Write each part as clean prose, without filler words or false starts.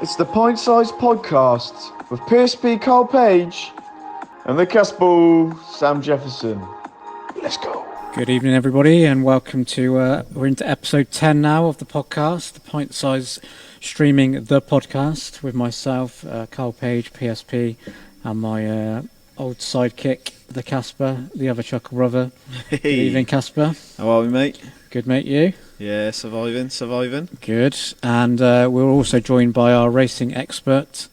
It's the Pint Size Podcast with PSP Carl Page and the Casper Sam Jefferson. Let's go. Good evening, everybody, and welcome to, we're into episode 10 now of the podcast, the Pint Size streaming the podcast with myself, Carl Page, PSP, and my old sidekick, the Casper, the other chuckle brother. Hey. Good evening, Casper. How are we, mate? Good, mate, you? Yeah, surviving. Good. And we're also joined by our racing expert,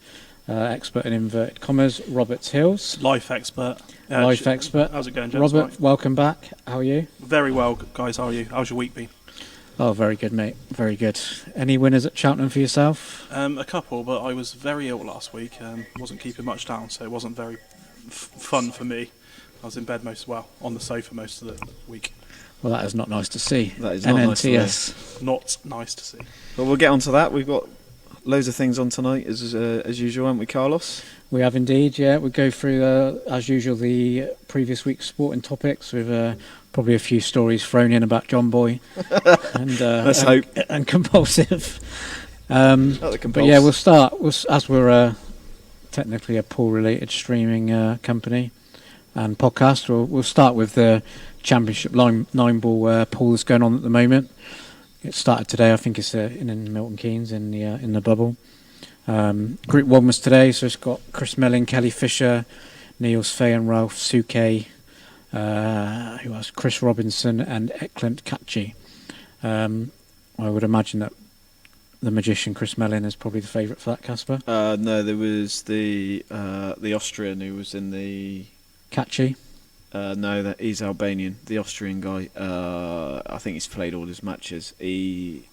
expert in inverted commas, Robert Hills. Life expert. Life expert. How's it going, gents? Robert, welcome back. How are you? Very well, guys. How are you? How's your week been? Oh, very good, mate. Very good. Any winners at Cheltenham for yourself? A couple, but I was very ill last week. Wasn't keeping much down, so it wasn't very fun for me. I was in bed on the sofa most of the week. Well, that is not nice to see. That is not nice to see. Not nice to see. But we'll get on to that. We've got loads of things on tonight, as usual, haven't we, Carlos? We have indeed, yeah. We'll go through, as usual, the previous week's sporting topics with probably a few stories thrown in about John Boy and let's hope, and compulsive. Compulse. But yeah, we'll start as we're technically a pool-related streaming company and podcast. We'll start with the Championship 9-ball pool that's going on at the moment. It started today. I think it's in Milton Keynes in the bubble. Group 1 was today, so it's got Chris Mellin, Kelly Fisher, Niels Fay and Ralph Suke, who else? Chris Robinson and Eklund Kachi. I would imagine that the magician Chris Mellin is probably the favourite for that, Casper. No, there was the Austrian who was in the... Kachi? No, he's Albanian. The Austrian guy. I think he's played all his matches. It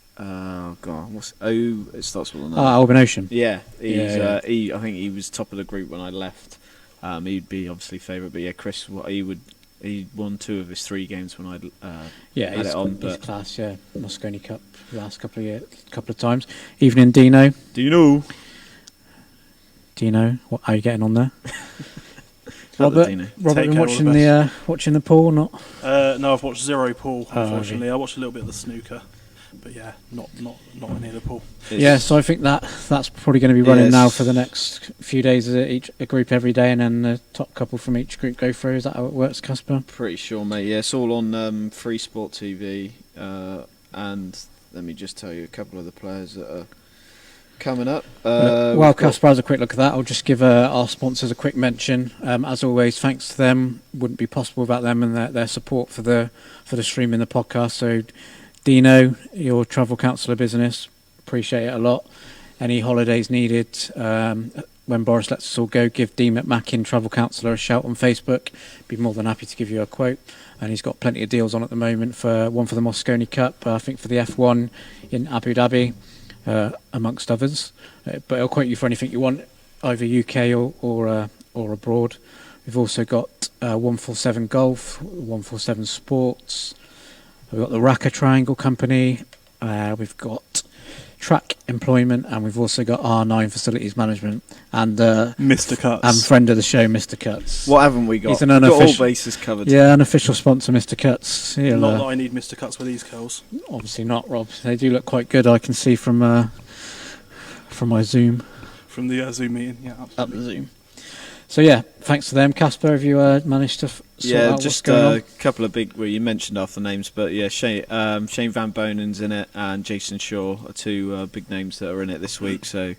starts with an O. Alban Ocean. Yeah, Yeah. I think he was top of the group when I left. He'd be obviously favourite, but yeah, Chris, he won 2 of his 3 games when I had it on. He's class. Yeah, Mosconi Cup the last couple of times. Evening, Dino. Dino, How are you getting on there? Robert, been watching the pool or not? No, I've watched zero pool. Unfortunately, Okay. I watched a little bit of the snooker, but yeah, not any of the pool. So I think that's probably going to be running now for the next few days. A group every day, and then the top couple from each group go through. Is that how it works, Casper? Pretty sure, mate. Yeah, it's all on Free Sport TV, and let me just tell you a couple of the players that are coming up. While Casper has a quick look at that, I'll just give our sponsors a quick mention. As always, thanks to them. Wouldn't be possible without them and their support for the stream in the podcast. So, Dino, your travel counsellor business, appreciate it a lot. Any holidays needed, when Boris lets us all go, give Dean McMackin, travel counsellor, a shout on Facebook. Be more than happy to give you a quote. And he's got plenty of deals on at the moment, one for the Mosconi Cup, I think for the F1 in Abu Dhabi. Amongst others, but it'll quote you for anything you want, either UK or abroad. We've also got 147 Golf, 147 Sports. We've got the Raka Triangle Company. We've got Track Employment, and we've also got R9 Facilities Management and Mr. Cuts and friend of the show, Mr. Cuts. What haven't we got? He's an We've got unofficial, all bases covered. Yeah, unofficial sponsor, Mr. Cuts. Not that I need Mr. Cuts with these curls. Obviously not, Rob. They do look quite good. I can see from my Zoom. From the Zoom meeting, yeah, absolutely. Up the Zoom. So yeah, thanks to them. Casper, have you managed to sort out what's just going a couple of big. Well, you mentioned half the names, but yeah, Shane Van Bonen's in it, and Jason Shaw are 2 big names that are in it this week. So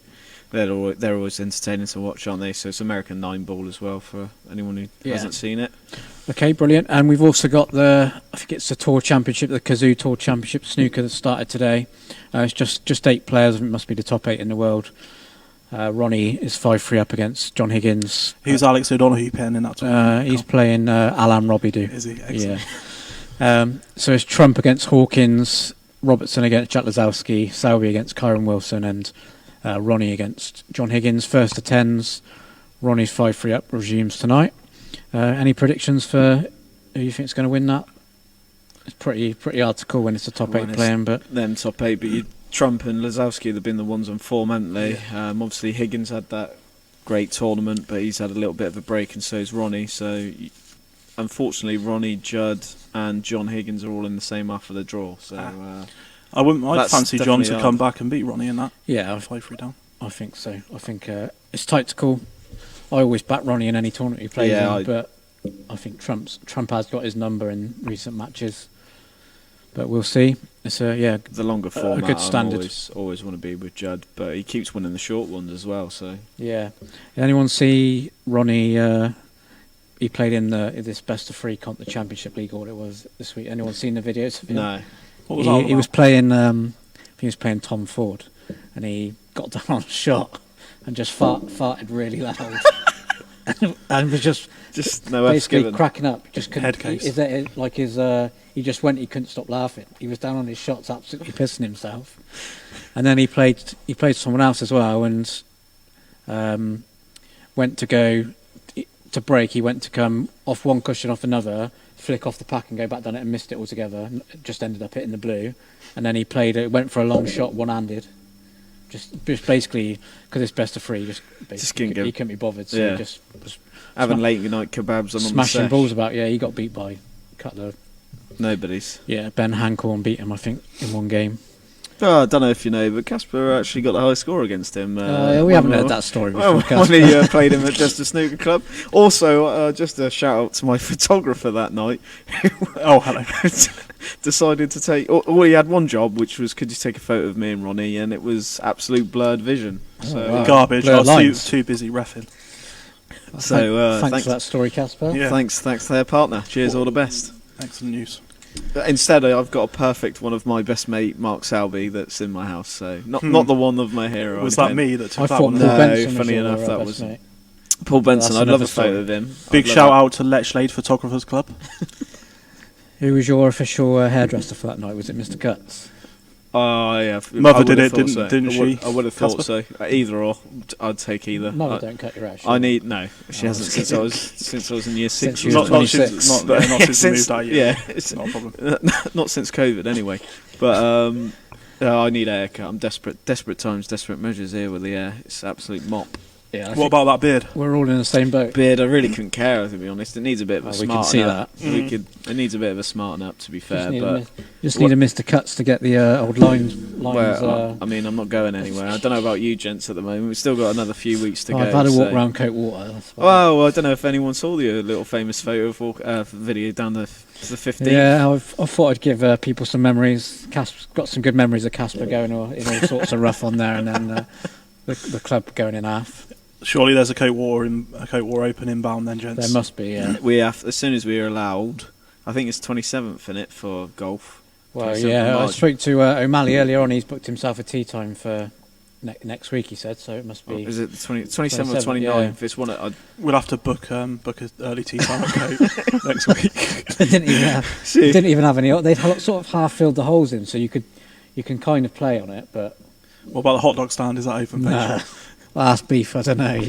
they're always entertaining to watch, aren't they? So it's American 9-ball as well for anyone who hasn't seen it. Okay, brilliant. And we've also got I think it's the Tour Championship, the Kazoo Tour Championship snooker that started today. It's just 8 players. I think it must be the top 8 in the world. Ronnie is 5-3 up against John Higgins. Who's Alex O'Donoghue pen in that tournament? He's playing Alan Robidoux. Is he? Excellent. Yeah. So it's Trump against Hawkins, Robertson against Jack Lazowski, Selby against Kyron Wilson, and Ronnie against John Higgins. First to 10s. Ronnie's 5-3 up resumes tonight. Any predictions for who you think is going to win that? It's pretty hard to call when it's a top 8 playing, but them top 8, but Trump and Lazowski have been the ones on form, haven't they? Yeah. Obviously Higgins had that great tournament, but he's had a little bit of a break, and so is Ronnie. So unfortunately, Ronnie, Judd, and John Higgins are all in the same half of the draw. So I'd fancy John to come back and beat Ronnie in that. Yeah, 5-3 down. I think so. I think it's tactical. I always back Ronnie in any tournament he plays in, but I think Trump has got his number in recent matches. But we'll see. It's the longer format. A good standard. Always want to be with Judd, but he keeps winning the short ones as well. So yeah. Did anyone see Ronnie? He played in this best of three the Championship League, or what it was this week. Anyone seen the videos of him? No. What was he was playing. I think he was playing Tom Ford, and he got down on a shot and just farted really loud, and was just no basically cracking up. Just couldn't. Head case. He just went. He couldn't stop laughing. He was down on his shots, absolutely pissing himself. And then he played someone else as well, and went to go to break. He went to come off one cushion off another, flick off the pack and go back down it, and missed it altogether. And just ended up hitting the blue. And then he went for a long shot, one-handed. Just basically because it's best of three. He couldn't be bothered. So yeah. he just was having late night kebabs on smashing the balls about. Yeah, he got beat by a couple of nobody's. Yeah, Ben Hancorn beat him, I think, in one game. Oh, I don't know if you know, but Casper actually got the high score against him. We haven't heard that story before. When he played him at Just a Snooker Club. Also, just a shout out to my photographer that night. Oh, hello. Decided to take. He had one job, which was, could you take a photo of me and Ronnie? And it was absolute blurred vision. Wow. Garbage. Blurred I was lines. too busy reffing. So thanks for that story, Casper. Yeah. Thanks to their partner. Cheers, all the best. Excellent news. Instead, I've got a perfect one of my best mate, Mark Salby, that's in my house. So not the one of my hero. Was that me that took I that thought one? Paul No, Benson funny was enough, your that best was mate. Paul Benson. That's I'd love another a photo story. of him. Big shout out to Lechlade Photographers Club. Who was your official hairdresser for that night? Was it Mr. Cuts? Oh yeah, Mother I did would've it, thought didn't- so. didn't she, I would have thought Casper? so. Either or, I'd take either. Mother don't cut your hair. I need no. She hasn't since I was in year Since 6. you were Not 26. since we moved out yet. Yeah, it's Not a problem. not since COVID anyway. But I need a haircut. I'm desperate times, desperate measures here with the hair. It's absolute mop. Yeah, What about that beard? we're all in the same boat. Beard, I really couldn't care, to be honest. It needs a bit of a We can smarten see up. that. It needs a bit of a smarten up, to be fair. Just need a Mr. Cuts to get the old lines. Well, I mean, I'm not going anywhere. I don't know about you gents at the moment. We've still got another few weeks to go. I've had a walk so- around Coat Water. That's about Well, I don't know if anyone saw the little famous photo of video down the 15th. Yeah, I thought I'd give people some memories. Casper's got some good memories of Casper going in all sorts of rough on there, and then the club going in half. Surely there's a Coat War Open inbound then, gents. There must be. Yeah. We have, as soon as we are allowed. I think it's 27th in it for golf. Well, 27th of yeah. I March. spoke to O'Malley earlier on. He's booked himself a tea time for next week. He said so. It must be. Is it the 27th or 27th, 29th? yeah. It's one. We'll have to book an early tea time at Coat next week. They didn't even have any. They'd sort of half filled the holes in, so you can kind of play on it, but. What about the hot dog stand? Is that open? Nah. Well, that's beef. I don't know.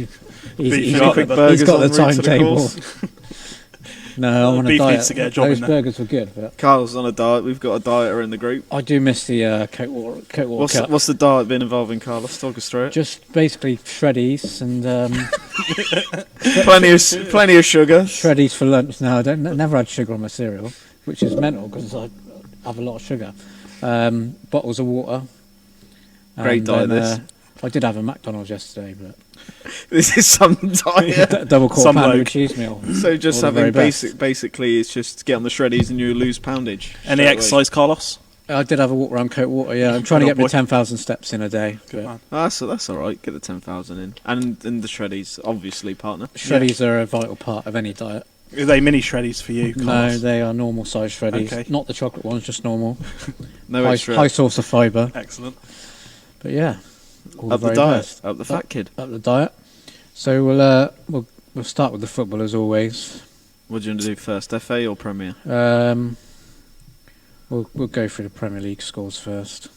He's got got the the route to the timetable. course. No, I'm on a Beef diet. needs to get a job Those in there. burgers were good, but Carl's on a diet. We've got a dieter in the group. I do miss the Coat Water Cup. What's the diet been involving, Carl? Let's talk us through it. Just basically shreddies and plenty of sugar. shreddies for lunch. No, never had sugar on my cereal, which is mental because I have a lot of sugar. Bottles of water. Great And diet, then, I did have a McDonald's yesterday, but This is some diet. double quarter Some pounder bloke. with cheese meal. So just All the having very best. basically, it's just get on the shreddies and you lose poundage. Any straight away. exercise, Carlos? I did have a walk around Coat Water. Yeah, I'm trying to Good get my boy. 10,000 steps in a day. Good but man. That's all right. Get the 10,000 in, and the shreddies, obviously, partner. Shreddies are a vital part of any diet. Are they mini shreddies for you, No, Carlos? they are normal size shreddies. Okay. Not the chocolate ones, just normal. No high, extra. high source of fibre. Excellent. But yeah, all Up the very diet. best. Up the fat kid. Up the diet. So we'll start with the football as always. What do you want to do first, FA or Premier? We'll go through the Premier League scores first.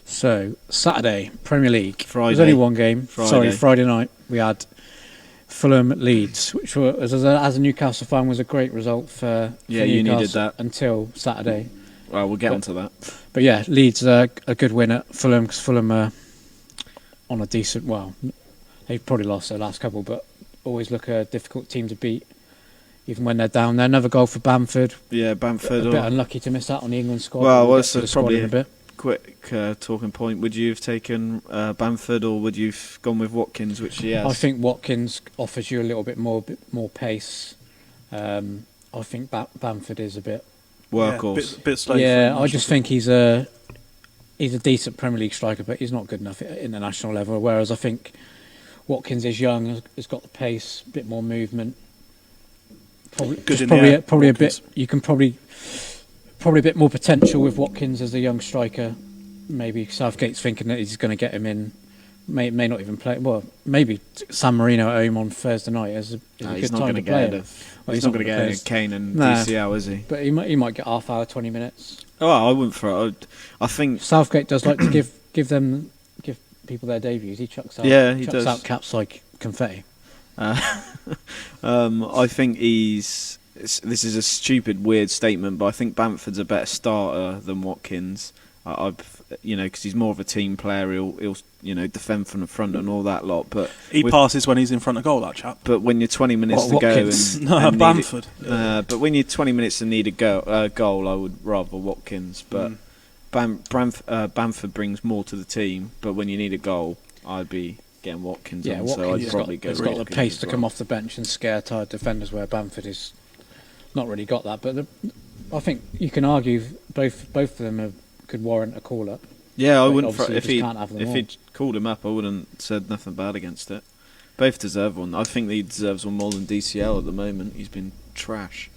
So Saturday, Premier League. Friday. There's only one game. Friday. Sorry, Friday night we had Fulham Leeds, which as a Newcastle fan was a great result for Yeah, you Newcastle needed that. until Saturday. Well, we'll get onto that. But yeah, Leeds a good win at Fulham because Fulham are on a decent. Well, they've probably lost their last couple, but always look a difficult team to beat, even when they're down there. Another goal for Bamford. Yeah, A Bamford. bit unlucky to miss out on the England squad. Well, We'll it's get to the squad probably in a bit. quick talking point. Would you have taken Bamford, or would you have gone with Watkins, which he has? I think Watkins offers you a little bit more pace. I think Bamford is a bit workhorse. Bit slow. Yeah, I just think he's a decent Premier League striker, but he's not good enough at international level. Whereas I think Watkins is young, has got the pace, a bit more movement. Probably a bit. You can probably a bit more potential with Watkins as a young striker. Maybe Southgate's thinking that he's going to get him in. May not even play. Well, maybe San Marino at home on Thursday night is a good time to play him. He's not going to get Kane and DCL, is he? But he might get half hour, 20 minutes. Oh, I wouldn't throw it. I think Southgate does like to give people their debuts. He chucks out out caps like confetti. I think this is a stupid, weird statement, but I think Bamford's a better starter than Watkins. Because he's more of a team player. He'll defend from the front and all that lot. But he passes when he's in front of goal, that chap. But when you're 20 minutes to go, and Bamford. But when you're 20 minutes to need a goal, I would rather Watkins. But Bamford brings more to the team. But when you need a goal, I'd be getting Watkins. Yeah, on, Watkins so I'd probably go. He's got the pace to come off the bench and scare tired defenders, where Bamford is not really got that. But I think you can argue both of them could warrant a call up. Yeah, I wouldn't. If he'd called him up, I wouldn't said nothing bad against it. Both deserve one. I think he deserves one more than DCL at the moment. He's been trash.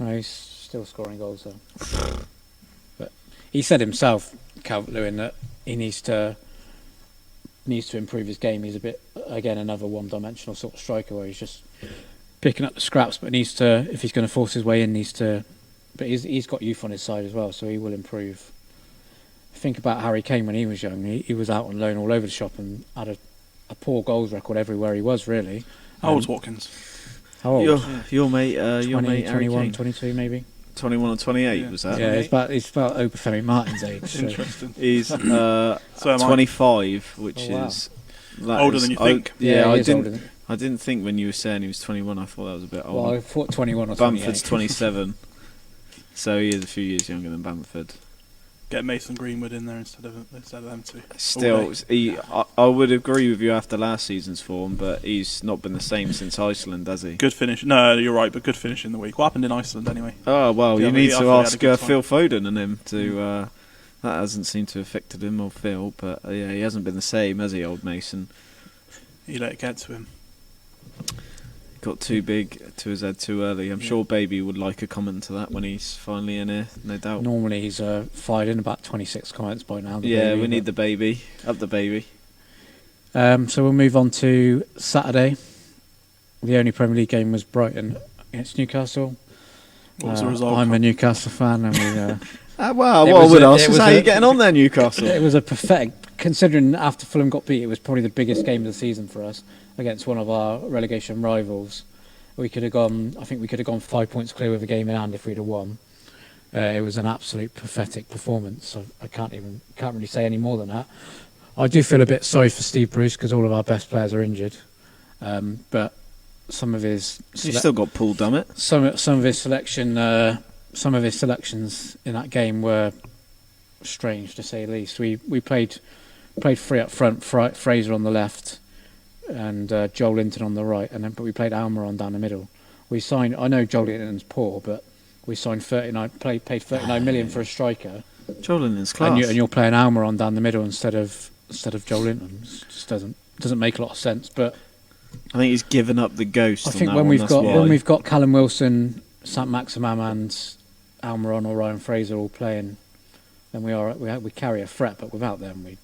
No, he's still scoring goals though. But he said himself, Calvert-Lewin, that he needs to improve his game. He's a bit, again, another one-dimensional sort of striker where he's just picking up the scraps, but needs to, if he's going to force his way in, needs to. But he's got youth on his side as well, so he will improve. Think about Harry Kane when he was young. He was out on loan all over the shop and had a poor goals record everywhere he was, really. How old's Watkins? How old? Your mate, 21, 22 maybe. 21 or 28 was that? Yeah, it's about Obafemi Martin's age. Interesting. He's 25, which is older than you think. I didn't think when you were saying he was 21. I thought that was a bit older. Well, I thought 21 or 28. Bamford's 27, so he is a few years younger than Bamford. Get Mason Greenwood in there instead of them two. Still, I would agree with you after last season's form, but he's not been the same since Iceland, has he? Good finish. No, you're right, but good finish in the week. What happened in Iceland anyway? Oh, well, you need to ask Phil Foden and him to... that hasn't seemed to have affected him or Phil, but yeah, he hasn't been the same, has he, old Mason? He let it get to him. Got too big to his head too early. I'm sure Baby would like a comment to that when he's finally in here, no doubt. Normally he's fired in about 26 comments by now. We need the baby. Up the baby. So we'll move on to Saturday. The only Premier League game was Brighton against Newcastle. What was the result? I'm a Newcastle fan, and we... what I would ask is how you getting on there, Newcastle? It was a pathetic, considering after Fulham got beat, it was probably the biggest game of the season for us against one of our relegation rivals. I think we could have gone 5 points clear with a game in hand if we'd have won. It was an absolute pathetic performance. I can't really say any more than that. I do feel a bit sorry for Steve Bruce because all of our best players are injured, but some of his he's still got Paul Dummett. Some of his selections in that game were strange to say the least. We played three up front, Fraser on the left, and Joel Linton on the right, but we played Almiron down the middle. I know Joel Linton's poor, but we signed paid 39 million for a striker. Joel Linton's class. And you're playing Almiron down the middle instead of Joel Linton. It just doesn't make a lot of sense. But I think he's given up the ghost. I think when we've got Callum Wilson, Saint Maximin, and Almiron or Ryan Fraser all playing, then we carry a threat. But without them, we're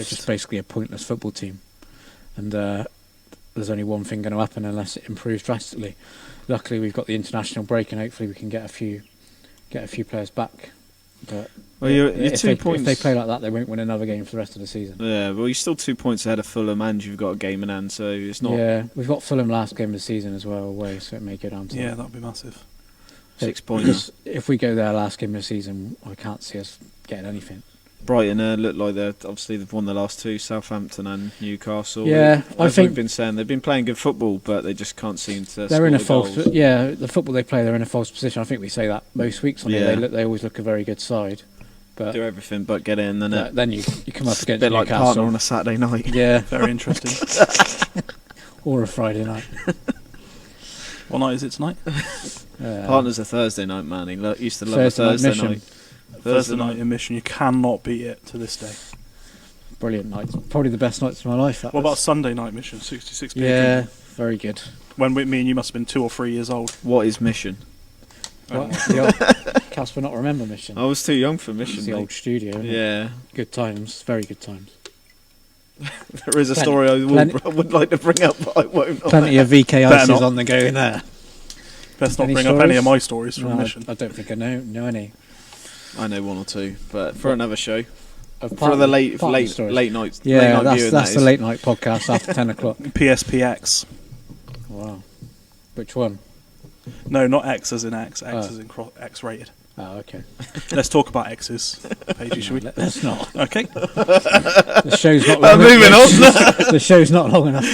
just basically a pointless football team. And there's only one thing going to happen unless it improves drastically. Luckily, we've got the international break, and hopefully we can get a few players back. But if they play like that, they won't win another game for the rest of the season. Yeah, well, you're still 2 points ahead of Fulham, and you've got a game in hand, so it's not. Yeah, we've got Fulham last game of the season as well away, so it may go down to. Yeah, that'd be massive. 6 points. If we go there last game of the season, I can't see us getting anything. Brighton look like they've won the last two, Southampton and Newcastle. Yeah, I think we've been saying they've been playing good football, but they just can't seem to. They're in a false. goals. Yeah, the football they play, they're in a false position. I think we say that most weeks on it. They always look a very good side, but do everything but get in, then you come up against a bit like Newcastle. Partner on a Saturday night. Yeah, Very interesting. or a Friday night. What night is it tonight? Partner's a Thursday night man. He used to love Thursday a night Thursday mission. night. Thursday night in Mission. You cannot beat it to this day. Brilliant nights. Probably the best nights of my life. What about Sunday night Mission? 66 p.m. Yeah, very good. When me and you must have been 2 or 3 years old. What is Mission? What? The old Casper not remember mission. I was too young for It's Mission. the mate. old studio. Isn't it? Yeah, Good times. Very good times. there is a story I would like to bring up, but I won't. Plenty of VK Better ices not. on the go in there. Best not Any bring up any stories? of my stories from No, Mission. I don't think I know any. I know 1 or 2, but for another show, Of for the late stories. nights. Yeah, late night that's viewing, that's that the is. late night podcast after 10 o'clock. PSPX. Wow. Which one? No, not X as in X. X Oh. as in X-rated. Oh, okay. Let's talk about X's, Paigey, shall we? Let's not. Okay. The show's not long Moving enough. The show's not long enough.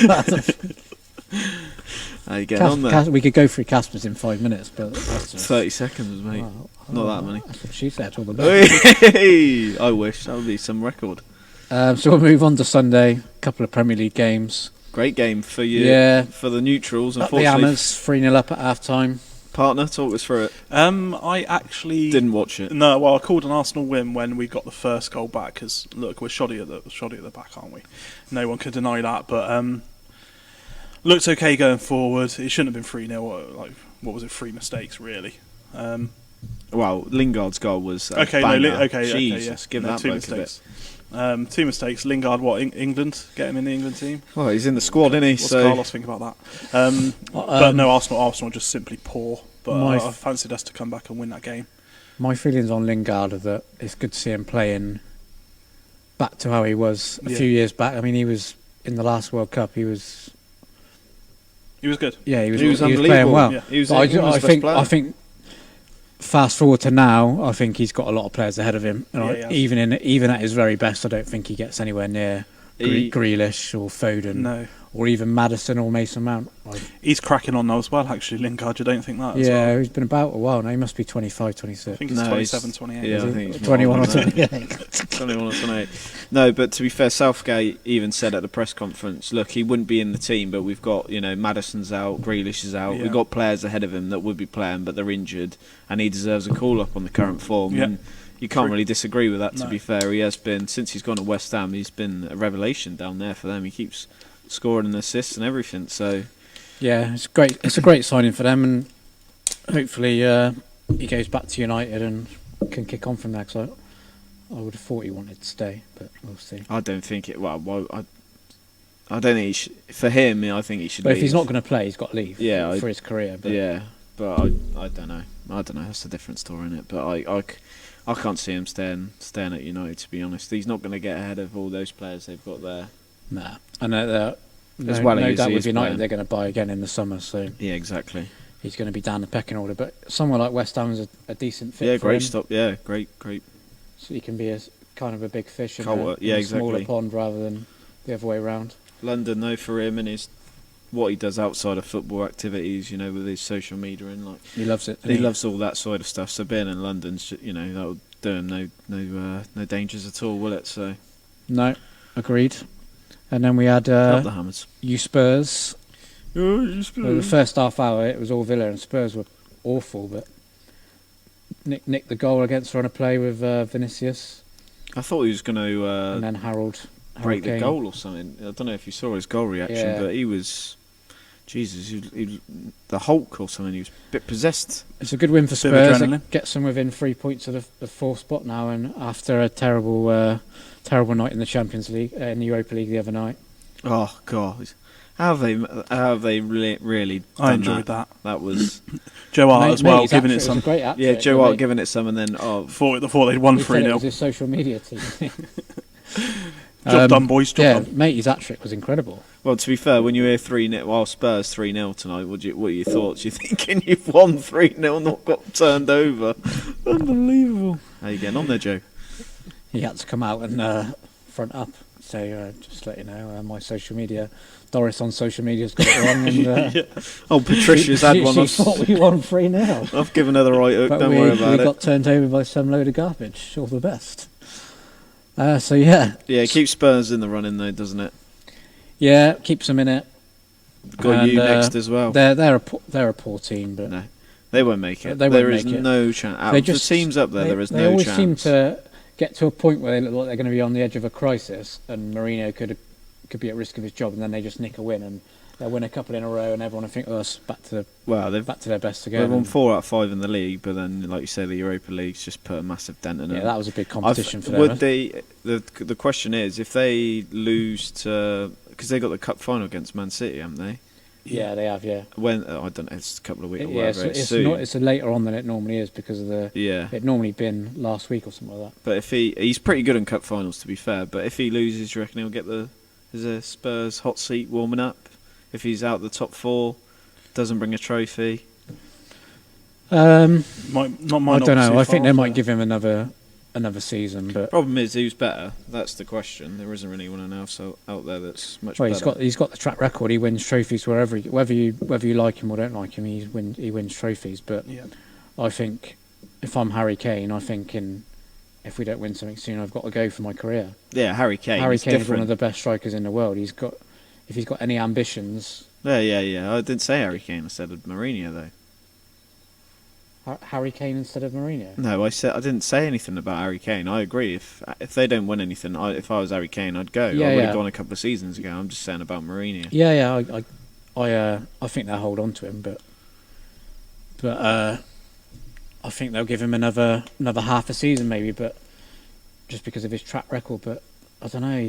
How you getting on there? We could go through Casper's in 5 minutes, but that's just, 30 seconds, mate. wow. Not that many. That's what she said. All the best. Hey, I wish that would be some record. So we'll move on to Sunday. A couple of Premier League games. Great game for you. Yeah. For the neutrals, Up the unfortunately. Hammers, 3-0 up at half time. Partner, talk us through it. I actually Didn't watch it. No, well, I called an Arsenal win when we got the first goal back. Because look, we're shoddy at the back, aren't we? No one could deny that. But looked okay going forward. It shouldn't have been 3-0. Like, what was it? 3 mistakes, really. Well, Lingard's goal was Okay, banger. okay, Jesus, yeah. give No, that 2 bloke a bit. mistakes. 2 mistakes. Lingard, what? England? Get him in the England team. Well, he's in the squad, isn't he? What's So Carlos think about that? But no, Arsenal are just simply poor. But I fancied us to come back and win that game. My feelings on Lingard are that it's good to see him playing back to how he was a few years back. I mean, he was in the last World Cup. He was good. Yeah, he was unbelievable. playing well. Yeah. He was, But he was I the best think player. I think fast forward to now, I think he's got a lot of players ahead of him. And Yeah, even at his very best, I don't think he gets anywhere near Grealish or Foden No. or even Maddison or Mason Mount. He's cracking on now as well, actually, Lingard. You don't think that? As Yeah, well? he's been about a while now. He must be 25, 26. I think he's No, 27, he's- 28. yeah, Is I he? think it's 21 or more than that. 28. 21 or 28. No, but to be fair, Southgate even said at the press conference, look, he wouldn't be in the team, but we've got, Maddison's out, Grealish is out. Yeah. We've got players ahead of him that would be playing, but they're injured, and he deserves a call-up on the current form. Yeah. And you can't really disagree with that, to No. be fair. He has been, since he's gone to West Ham, he's been a revelation down there for them. He keeps scoring and assists and everything, so... Yeah, it's great. It's a great signing for them, and hopefully he goes back to United and can kick on from there. Because I would have thought he wanted to stay, but we'll see. I don't think it... Well, I don't think he should... For him, I think he should But leave. if he's not going to play, he's got to leave. Yeah, for his career. But Yeah, but I don't know. I don't know. That's a different story, isn't it? But I can't see him staying at United. To be honest, he's not going to get ahead of all those players they've got there. nah, I know that. As well no as doubt he with is United, playing. they're going to buy again in the summer, so Yeah, exactly. he's going to be down the pecking order. But somewhere like West Ham is a decent fit. Yeah, for great him. stop. Yeah, great. So he can be kind of a big fish in, Culver, yeah, in a smaller exactly. pond rather than the other way around. London though for him and his what he does outside of football activities, with his social media and like He loves it. he loves all that sort of stuff. So being in London's, that'll do him no dangers at all, will it? So No, agreed. And then we had up the Hammers. you Spurs. The first half hour, it was all Villa, and Spurs were awful. But nicked the goal against run of play with Vinicius, I thought he was going and to then Harold break the Kane. goal or something. I don't know if you saw his goal reaction, Yeah. but he was. Jesus, he the Hulk or something. He was a bit possessed. It's a good win for Bit of Spurs. adrenaline. It gets them within 3 points of the fourth spot now, and after a terrible night in the Champions League, in the Europa League the other night. Oh God, how have they really done I enjoyed that. That was Joe Hart as well, Mate's giving it hat-trick was some. a great hat-trick, yeah. Joe wasn't Hart it? giving it some, and then Thought they'd won He said it 3-0. was his social media team. Job done, boys. Job done. Matey's hat-trick was incredible. well, to be fair, when you hear 3-0, well, Spurs 3-0 tonight, what are your thoughts? You thinking you've won 3-0, not got turned over? Unbelievable. How you getting on there, Joe? He had to come out and front up. So just to let you know, my social media, Doris on social media has got it wrong. And, Oh, Patricia's had one. She thought we won 3-0. I've given her the right hook. But Don't worry about we it. got turned over by some load of garbage. All the best. So yeah. Yeah, it keeps Spurs in the running though, doesn't it? Yeah, keeps them in it. Got you next as well. They're a poor team, but No, they won't make it. They won't There make is it. no chance. Out of the teams up there, there is no chance. They always seem to get to a point where they look like they're going to be on the edge of a crisis, and Mourinho could be at risk of his job, and then they just nick a win, and they'll win a couple in a row, and everyone will think, "Oh, it's back to their best again." They've won 4 out of 5 in the league, but then, like you say, the Europa League's just put a massive dent in it. Yeah, that was a big competition for them. Would they? The question is, if they lose to, because they got the cup final against Man City, haven't they? Yeah, they have. Yeah. When I don't know, it's a couple of weeks. It's later on than it normally is because of the. Yeah. It normally been last week or something like that. But if he's pretty good in cup finals, to be fair. But if he loses, do you reckon he'll get the Spurs hot seat warming up? If he's out the top 4, doesn't bring a trophy. I don't know. I think they might give. give him another season, but Problem is, who's better? That's the question. There isn't really anyone else out there that's much better. He's got the track record. He wins trophies whether you like him or don't like him. He wins trophies. But Yeah. I think if I'm Harry Kane, I'm thinking if we don't win something soon, I've got to go for my career. Yeah, Harry Kane. Harry Kane is different. one of the best strikers in the world. If he's got any ambitions. Yeah. I didn't say Harry Kane. I said Mourinho though. Harry Kane instead of Mourinho. No, I didn't say anything about Harry Kane. I agree. If they don't win anything, if I was Harry Kane, I'd go. Yeah, I would yeah. have gone a couple of seasons ago. I'm just saying about Mourinho. Yeah. I think they'll hold on to him, but I think they'll give him another half a season maybe, but just because of his track record. But I don't know.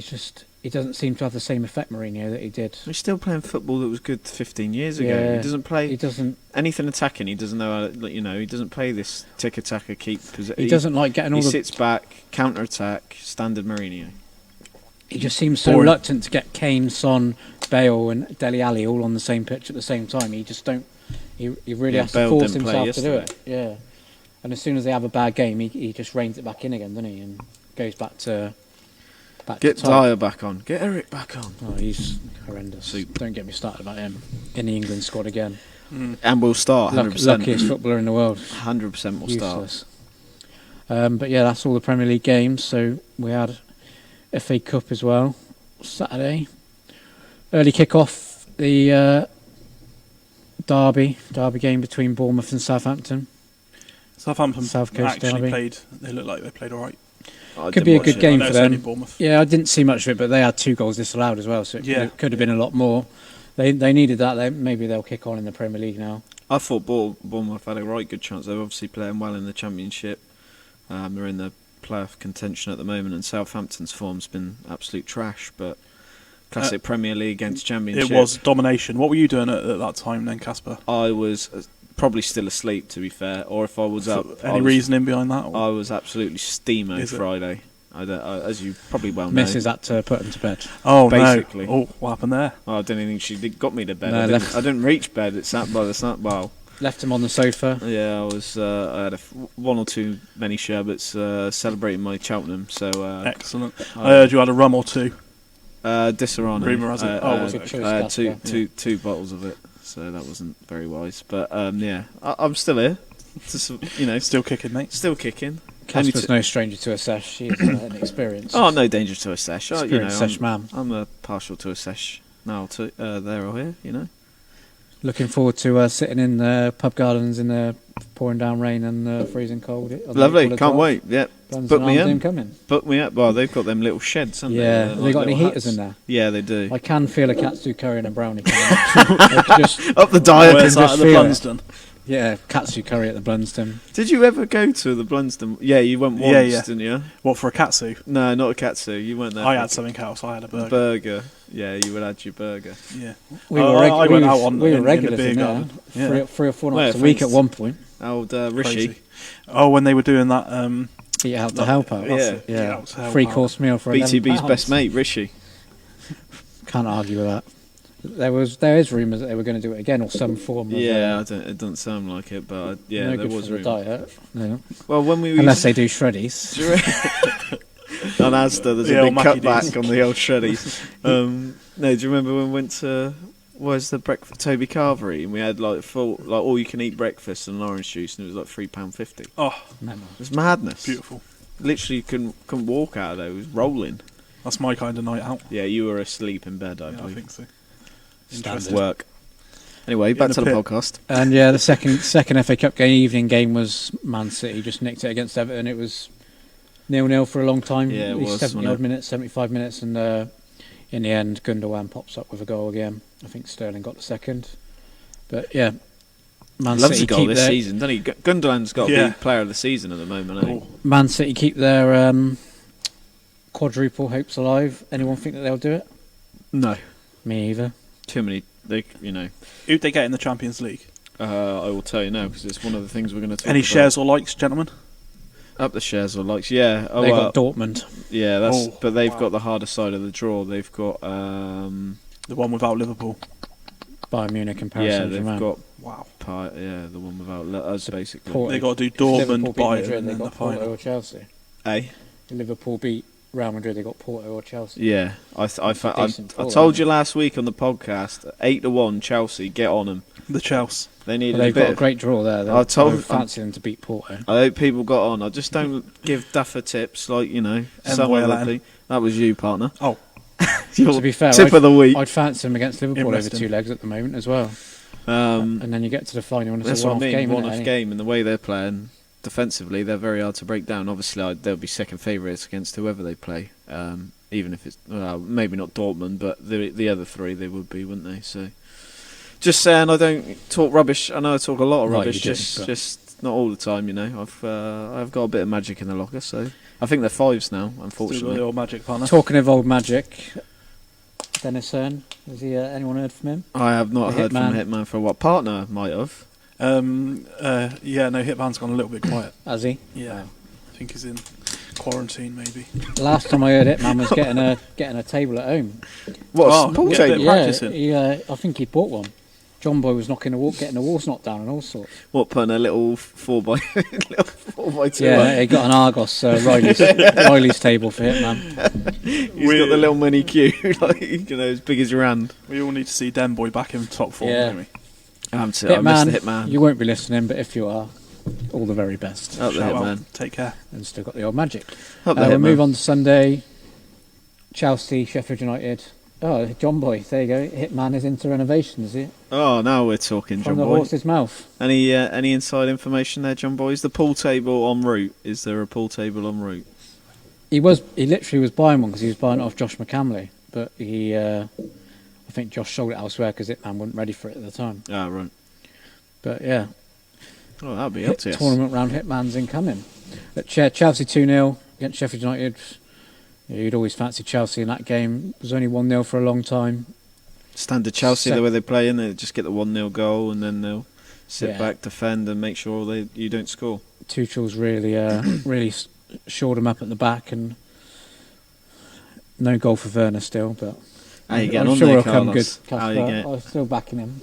He doesn't seem to have the same effect, Mourinho, that he did. He's still playing football that was good 15 years ago. Yeah, He doesn't play. He doesn't. Anything attacking. He doesn't know. He doesn't play this tick-attacker keep. He doesn't like getting all He the. sits back, counter-attack, standard Mourinho. He just seems so Boring. reluctant to get Kane, Son, Bale, and Dele Alli all on the same pitch at the same time. He just don't. He really has to Bale force didn't play himself to do yesterday. it. Yeah, and as soon as they have a bad game, he just reins it back in again, doesn't he? And goes back to. Get top. Dyer back on. Get Eric back on. Oh, he's horrendous. Soup. Don't get me started about him in the England squad again. And we'll start 100%. Luckiest footballer in the world. 100% will start. Useless. But yeah, that's all the Premier League games. So we had FA Cup as well. Saturday. Early kick-off. The derby game between Bournemouth and Southampton. Southampton South Coast actually derby. played. They looked like they played all right. I Could didn't be a watch good it. game I know for it's only them. Bournemouth. Yeah, I didn't see much of it, but they had 2 goals disallowed as well, so it could have been a lot more. They needed that. Maybe they'll kick on in the Premier League now. I thought Bournemouth had a right good chance. They're obviously playing well in the Championship. They're in the playoff contention at the moment, and Southampton's form's been absolute trash. But classic Premier League against Championship. It was domination. What were you doing at that time then, Casper? I was probably still asleep, to be fair, or if I was up. Any reasoning behind that? Or? I was absolutely steamo Is it? Friday. As you probably well know. Mrs. had to put him to bed. Oh, basically. no. Oh, what happened there? I don't even think she got me to bed. No, I didn't reach bed. It sat by the snack bar. Left him on the sofa. Yeah, I was. I had one or two many sherbets celebrating my Cheltenham. So Excellent. I heard you had a rum or two. Disaronno. Rumour has it. I Was it? had Good choice, Casper. two bottles of it, so that wasn't very wise. But yeah, I'm still here. Just, Still kicking, mate. still kicking. Casper's no stranger to a sesh. She's an experience. Oh, no danger to a sesh. Experienced sesh man. I'm partial to a sesh now. There or here, Looking forward to sitting in the pub gardens in the pouring down rain and freezing cold. Lovely, can't wait. Yep, book me in. Coming. Book me up. Well, they've got them little sheds, haven't Yeah, they? have they got any little heaters huts. in there? Yeah, they do. I can feel a katsu curry and a brownie coming out. I can just, Up the diet. Where's can that just at the feel it. Blunsdon? yeah, katsu curry at the Blunsdon. Did you ever go to the Blunsdon? Yeah, you went once, Yeah. didn't you? What, for a katsu? No, not a katsu. You weren't there. I for had a something else. I had a burger. burger. Yeah, you would add your burger. Yeah. We Oh, were, I went out on- we in were the regulars beer in there. garden. Yeah. Three or four Well, nights a week thanks. at one point. Old Rishi. Crazy. Oh, when they were doing that. Eat out to help out. Yeah. Yeah. Out to help Free out. course meal for BTB's £11. best mate, Rishi. Can't argue with that. There is rumours that they were going to do it again or some form of Yeah, it doesn't sound like it, but yeah, no there good was for the rumour. diet. No. Well, when we Unless they do shreddies. On Asda, there's Yeah, a or big Mackie cutback D's. on the old shreddies. No, do you remember when we went to the breakfast Toby Carvery and we had like full all you can eat breakfast and an orange juice and it was like £3.50. Oh, Mental. It was madness. beautiful. Literally couldn't walk out of there. It was rolling. That's my kind of night out. Yeah, you were asleep in bed, I Yeah, I believe. think so. Standard. Interesting. Work. Anyway, back the to the pit. podcast. And yeah, the second FA Cup evening game was Man City just nicked it against Everton. It was 0-0 for a long time. Yeah, it at least was, 70 wasn't odd it? minutes, 75 minutes, and in the end, Gundogan pops up with a goal again. I think Sterling got the second. But yeah, Man Loves City a goal keep this their season, doesn't he? Gundogan's got to Yeah. be player of the season at the moment, eh? Oh, Man City keep their quadruple hopes alive. Anyone think that they'll do it? No. Me either. Too many, who'd they get in the Champions League? I will tell you now because it's one of the things we're going to talk Any about. shares or likes, gentlemen? Up the shares or likes, yeah. They got Dortmund. Yeah, that's. Oh, but they've wow. got the harder side of the draw. They've got, The one without Liverpool. Bayern Munich and Paris yeah, Saint-Germain. they've got, Wow. the one without us basically. Porto. They got to do Liverpool Dortmund, beat Bayern, Madrid, and they then the got Porto final. or Chelsea. Eh? Liverpool beat Real Madrid, they got Porto or Chelsea. Yeah, I decent I draw, told isn't you last week on the podcast, 8-1 Chelsea, get on them. The Chelsea. They needed Well, they've a bit. got a great draw there. I told- I fancy them to beat Porto. I hope people got on. I just don't give duffer tips like some Well, other people. That was you, partner. Oh, Your To be fair, tip of the week. I'd fancy them against Liverpool over Interesting. 2 legs at the moment as well. Um, And then you get to the final and it's That's a what I one-off mean. game. One-off isn't it? game, and the way they're playing defensively, they're very hard to break down. Obviously, they'll be second favourites against whoever they play. Even if it's maybe not Dortmund, but the other three they would be, wouldn't they? So, just saying, I don't talk rubbish. I know I talk a lot of Right, rubbish, you do, just but- just not all the time. I've got a bit of magic in the locker, so I think they're fives now. still got Unfortunately, the old magic partner. Talking of old magic, Dennis Hearn, has he? Anyone heard from him? I have not The heard from Hitman for what partner might have. Yeah, no, Hitman's gone a little bit quiet. Has he? Yeah, I think he's in quarantine, maybe. Last time I heard it, man was getting a table at home. What Oh, a pool get a bit table? of practicing. I think he bought one. John Boy was getting the walls knocked down and all sorts. What, putting a little 4x2? Yeah, he got an Argos Riley's table for Hitman. He's got the little mini queue, as big as your hand. We all need to see Den Boy back in top form, Yeah. don't we? I miss the Hitman, Hitman. you won't be listening, but if you are, all the very best. Up the Shout out. Hitman. Take care. And still got the old magic. Up the We'll Hitman. move on to Sunday. Chelsea, Sheffield United. Oh, John Boy, there you go. Hitman is into renovation, is he? Oh, now we're talking, From John the Boy. horse's mouth. Any inside information there, John Boy? Is the pool table en route? Is there a pool table en route? He literally was buying one because he was buying it off Josh McCamley, but I think Josh sold it elsewhere because Hitman wasn't ready for it at the time. Ah, right. But yeah, Oh, that'll be up to us. tournament round Hitman's incoming. But Chelsea 2-0 against Sheffield United. Yeah, you'd always fancy Chelsea in that game. It was only 1-0 for a long time. Standard Chelsea, Se- the way they play, and they just get the 1-0 goal, and then they'll sit Yeah. back, defend, and make sure you don't score. Tuchel's really shored him up at the back, and no goal for Werner still. But How you getting I'm on sure there, he'll come good. Carlos? How you Casper, getting? I'm still backing him.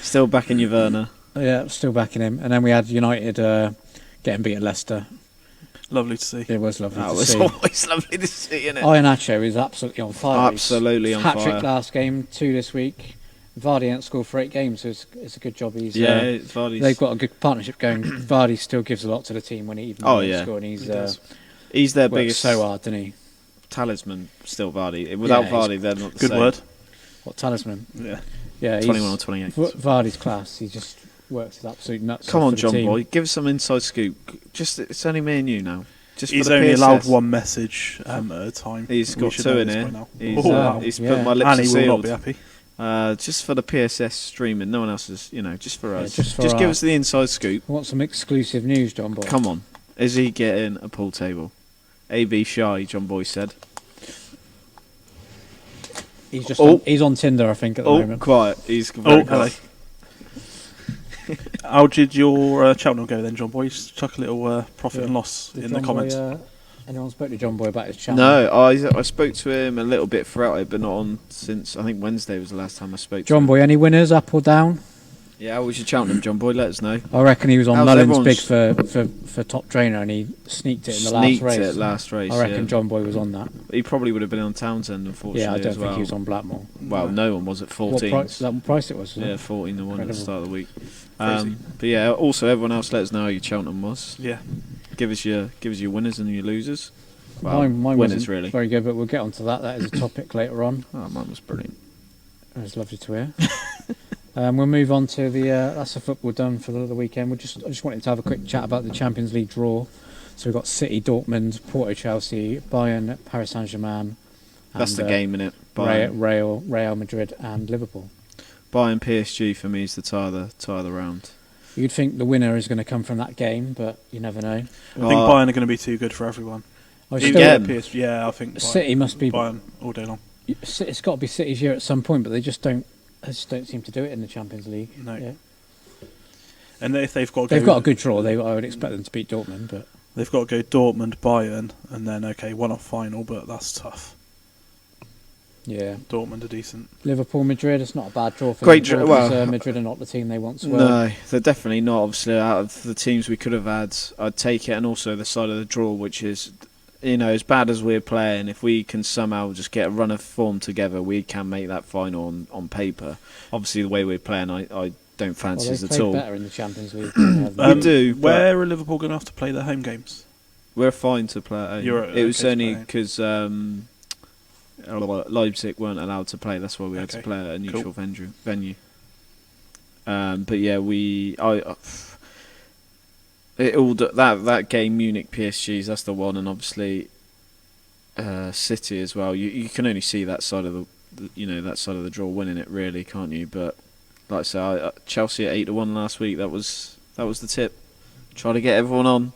Still backing your Werner. Yeah, still backing him. And then we had United getting beat at Leicester. Lovely to see. It was lovely That to was see. always lovely to see, innit? Iheanacho is absolutely on fire. Absolutely on Hat-trick fire. last game, 2 this week. Vardy ain't scored for 8 games, so it's a good job. Yeah, Vardy's. They've got a good partnership going. Vardy still gives a lot to the team when he even Oh, doesn't yeah. score, and he's He does. He's their worked biggest so hard, didn't he? talisman. Still Vardy. Without Yeah, Vardy, they're not the Good same. word. What talisman? Yeah. Yeah, 21 or 28. Vardy's class. He just works his absolute nuts. Come off on, for the John team. Boy. Give us some inside scoop. It's only me and you now. Just He's for the only PSS. allowed one message at a time. He's We got should 2 know in this by here. now. He's, Oh, wow. he's Yeah. put my lips And are he will not sealed. be happy. Just for the PSS streaming. No one else is, just for Yeah, us. just for give our- us the inside scoop. I want some exclusive news, John Boy. Come on. Is he getting a pool table? AB shy, John Boy said. He's just Oh. he's on Tinder, I think, at the Oh, moment. quiet. He's Oh, very hello. quiet. How did your Cheltenham go then, John Boy? Chuck a little profit and loss Did in John the comments. Boy, anyone spoke to John Boy about his channel? No, I spoke to him a little bit throughout it, but not on since I think Wednesday was the last time I spoke to John him. Boy, any winners, up or down? Yeah, how was your Cheltenham, John Boy? Let us know. I reckon he was on How's Mullins everyone's- big for top trainer, and he sneaked it in the Sneaked last race. it last race. I reckon yeah. John Boy was on that. He probably would have been on Townsend, unfortunately. Yeah, I don't as think well. he was on Blackmore. Well, no one was at 14. What price? That price it was. Yeah, 14 to 1 at the Incredible. start of the week. Crazy. But yeah, also everyone else, let us know how your Cheltenham was. Yeah. Give us your winners and your losers. Well, Mine winners wasn't really. very good, but we'll get onto that. That is a topic later on. Oh, mine was brilliant. It was lovely to hear. We'll move on to the. That's the football done for the weekend. I just wanted to have a quick chat about the Champions League draw. So we've got City, Dortmund, Porto, Chelsea, Bayern, Paris Saint-Germain. That's the game, innit? Real Madrid and Liverpool. Bayern PSG for me is the tie of the round. You'd think the winner is going to come from that game, but you never know. I think Bayern are going to be too good for everyone. I Again. Yeah, I think City must be. Bayern all day long. It's got to be City's year at some point, but they just don't seem to do it in the Champions League. No. Yeah. And if they've got They've got a good draw. I would expect them to beat Dortmund, but they've got to go Dortmund, Bayern, and then one-off final, but that's tough. yeah. Dortmund are decent. Liverpool, Madrid. It's not a bad draw for Great Liverpool, draw, well, because, Madrid are not the team they once were. No, they're definitely not. Obviously, out of the teams we could have had, I'd take it. And also the side of the draw, which is, as bad as we're playing, if we can somehow just get a run of form together, we can make that final on paper. Obviously, the way we're playing, I don't fancy us they've at played all. better in the Champions League. than they have. We do, but- Where are Liverpool going to have to play their home games? We're fine to play at home. You're It was okay to only play. because Leipzig weren't allowed to play. That's why we had to Okay. play at a neutral Cool. venue. But yeah, that game Munich PSGs, that's the one, and obviously City as well. You can only see that side of that side of the draw winning it, really, can't you? But like I say, Chelsea at 8-1 last week. That was the tip. Try to get everyone on.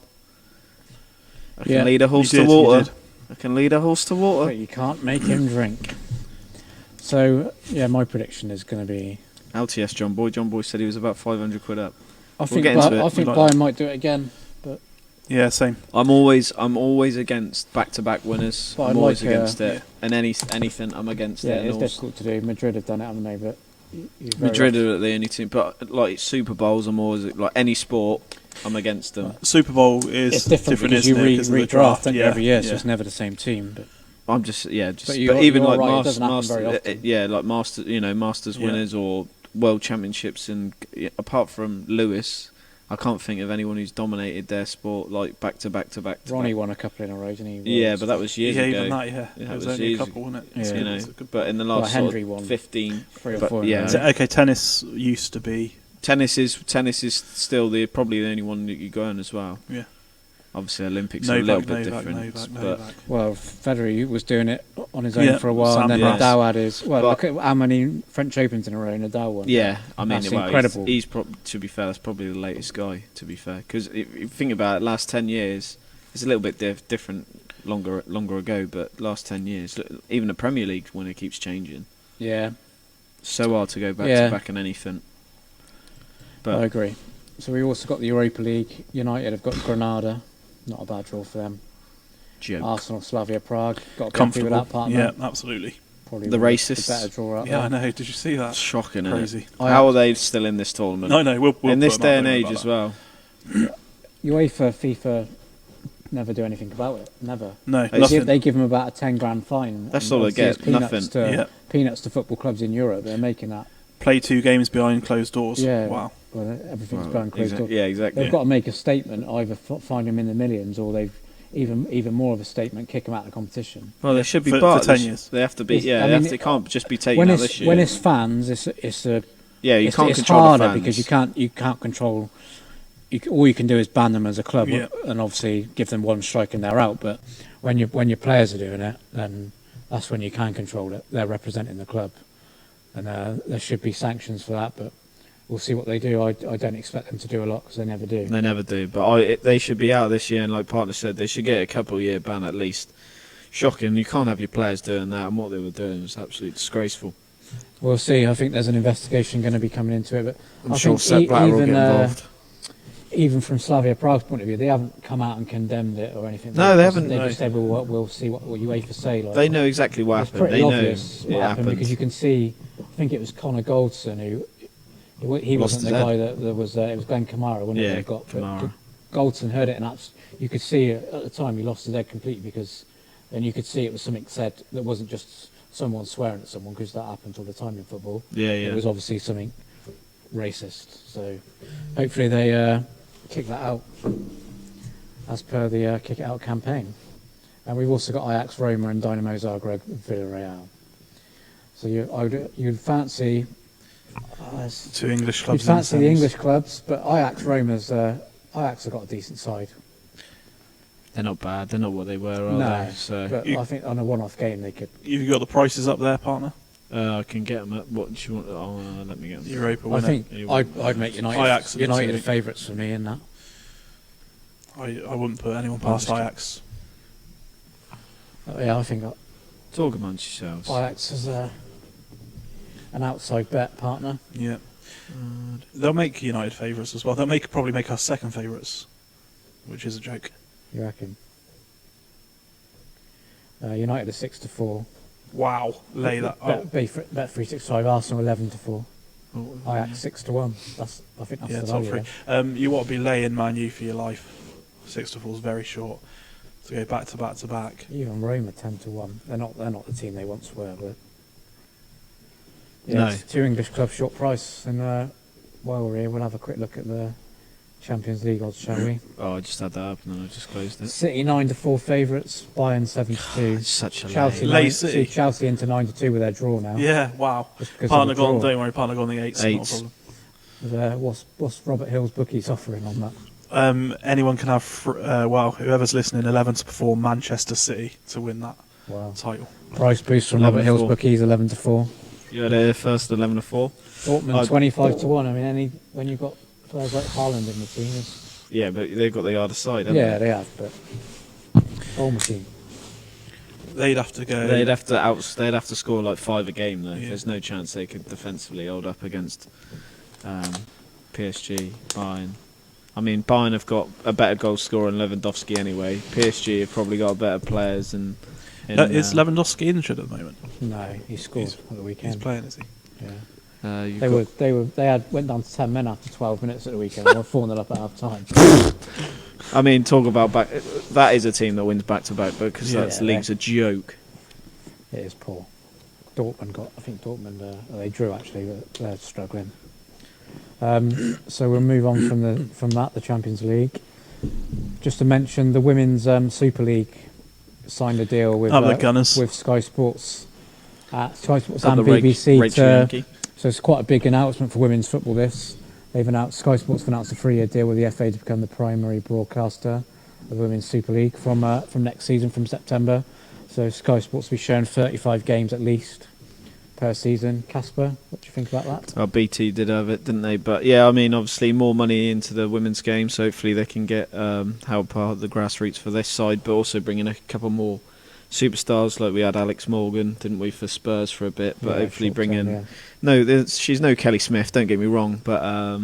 I can lead a horse to water. I can lead a horse to water. But you can't make him drink. So yeah, my prediction is going to be. LTS John Boy. John Boy said he was about 500 quid up. I think get into it. I think Like Bayern that. might do it again, but Yeah, same. I'm always against back-to-back winners. But I'm I'd always like, against it. yeah. And anything, I'm against yeah, it. it's And difficult to do. Madrid have done it, haven't they? But very Madrid often- are the only team, but like Super Bowls, I'm always like any sport, I'm against them. Super Bowl is It's different because isn't you it, 'cause of the redraft don't you, Yeah, every year, so yeah. it's never the same team. But I'm just But but you're- even you're like right, it doesn't happen very Masters, Masters Yeah. winners or World Championships, and apart from Lewis, I can't think of anyone who's dominated their sport like back to back to back. to Ronnie back. won a couple in a row, didn't he? Yeah, but that was years Yeah, ago. even that, yeah. Yeah, There that was was only a years couple, wasn't it? Yeah. It's You know, it's a good- but in the Well, last Henry won 15, 3 or but 4 in a yeah. row. So, okay, tennis used to be. tennis is still probably the only one that you go on as well. Yeah. Obviously, Olympics are a little bit Novak, different, Novak, but Novak. Well, Federer was doing it on his own Yeah, for a while, and then Sampras. Nadal had his. Well, But- look at how many French Opens in a row Nadal won. yeah, I mean, That's well, incredible. He's to be fair, that's probably the latest guy. To be fair, because if you think about it, last 10 years, it's a little bit different, longer ago. But last 10 years, look, even the Premier League winner keeps changing. Yeah, So hard to go back Yeah. to back in anything. I But agree. So we also got the Europa League. United have got Granada. Not a bad draw for them. joke. Arsenal, Slavia Prague. Got to be happy with Comfortable. that partner. Yeah, absolutely. Probably The racists. the better draw up Yeah, I there. know. Did you see that? Shocking, isn't Crazy. it? How are they still in this tournament? No, we'll in put this them day up, and don't worry age about as that. well. UEFA, FIFA never do anything about it. Never. No, They nothing. They give them about a 10 grand fine. That's And all they obviously get, it's peanuts nothing. To, Yeah. Peanuts to football clubs in Europe. They're making that. Play 2 games behind closed doors. Yeah. Wow. Well, everything's Well, behind closed doors. yeah, exactly. They've got to make a statement, either find them in the millions, or they've even more of a statement, kick them out of the competition. Well, they should be For part. 10 years. They have to be. It's- Yeah, I they, mean, have to, they can't just be taken When out it's this year. when it's fans, it's a yeah, you it's, can't it's control harder the fans because you can't control. All you can do is ban them as a club, Yeah. and obviously give them one strike and they're out. But when your players are doing it, then that's when you can control it. They're representing the club, and there should be sanctions for that. But we'll see what they do. I don't expect them to do a lot because they never do. They never do, but they should be out this year. And like Partner said, they should get a couple-year ban at least. Shocking! You can't have your players doing that, and what they were doing was absolutely disgraceful. We'll see. I think there's an investigation going to be coming into it, but I'm I sure think Sepp Blatter will get involved. Even from Slavia Prague's point of view, they haven't come out and condemned it or anything. No, they haven't, They no. just said, "Well, we'll see what UEFA say." Like, They know exactly what it's happened. pretty They know obvious it what happened happened. because you can see. I think it was Connor Goldson He Lost wasn't the his guy head. that was. It was Glenn Kamara, wasn't Yeah, it? Got Kamara. Goldson heard it, and you could see it at the time. He lost his head completely and you could see it was something said that wasn't just someone swearing at someone, because that happens all the time in football. Yeah. It was obviously something racist. So hopefully they kick that out as per the kick it out campaign. And we've also got Ajax, Roma, and Dynamo Zagreb, and Villarreal. So you'd fancy. Two English You'd clubs. fancy in the semis. English clubs, but Ajax have got a decent side. They're not bad. They're not what they were, are No, they? So but I think on a one-off game they could. You've got the prices up there, partner. I can get them at what do you want? Oh, let me get them. Europa I winner. think I'd make Ajax United are favourites for me in that. I wouldn't put anyone past Ajax. Yeah, I think Talk amongst yourselves. Ajax is an outside bet partner. Yeah. They'll make United favourites as well. They'll probably make us second favourites, which is a joke. You reckon? United are 6-4. Wow. Lay that. Oh, Bet 365. Arsenal 11-4. Oh, Ajax 6-1. I think that's yeah, the top value. three. You want to be laying Man U for your life. 6-4 is very short. To go back to back to back. Even Roma 10-1. They're not the team they once were, but yeah, No. it's two English clubs short price. And while we're here, we'll have a quick look at the Champions League odds, shall we? Oh, I just had that up and then I just closed it. City 9-4 favourites, Bayern 7-2. It's such a Chelsea lay. City. Chelsea into 9-2 with their draw now. Yeah, wow. Just because Partner of the gone, draw. don't worry, partner gone the 8s. Not a Eights. problem. What's Robert Hill's bookies offering on that? Anyone can have, whoever's listening, 11 to perform Manchester City to win that Wow. title. Price boost from Robert 11-4. Hill's bookies 11-4. You had it first 11-4. Dortmund 25-1. I mean, when you've got players like Haaland in the team, Yeah, but they've got the other side, haven't yeah, they? they have. But goal machine. They'd have to go. They'd have to score like 5 a game though. Yeah. There's no chance they could defensively hold up against PSG, Bayern. I mean, Bayern have got a better goal scorer than Lewandowski anyway. PSG have probably got better players and. Is Lewandowski injured at the moment? No, he scored He's- at the He's weekend. playing, is he? Yeah. you've They went down to 10 men after 12 minutes at the weekend. They were 4-0 up at half time. I mean, talk about back. That is a team that wins back to back, because Yeah, that league's a joke. It is poor. I think Dortmund, they drew actually, but they're struggling. So we'll move on from the Champions League. Just to mention, the Women's Super League signed a deal with the Gunners. with Sky Sports, Sky Sports At and the BBC. Rachel Yankee. So it's quite a big announcement for women's football. They've announced, Sky Sports have announced a 3-year deal with the FA to become the primary broadcaster of the Women's Super League from next season, from September. So Sky Sports will be showing 35 games at least per season. Casper, what do you think about that? Well, BT did have it, didn't they? But yeah, I mean, obviously more money into the women's game, so hopefully they can get help out the grassroots for this side, but also bring in a couple more superstars, like we had Alex Morgan, didn't we, for Spurs for a bit, but Yeah, hopefully short bring term, in. yeah. No, she's no Kelly Smith. Don't get me wrong, but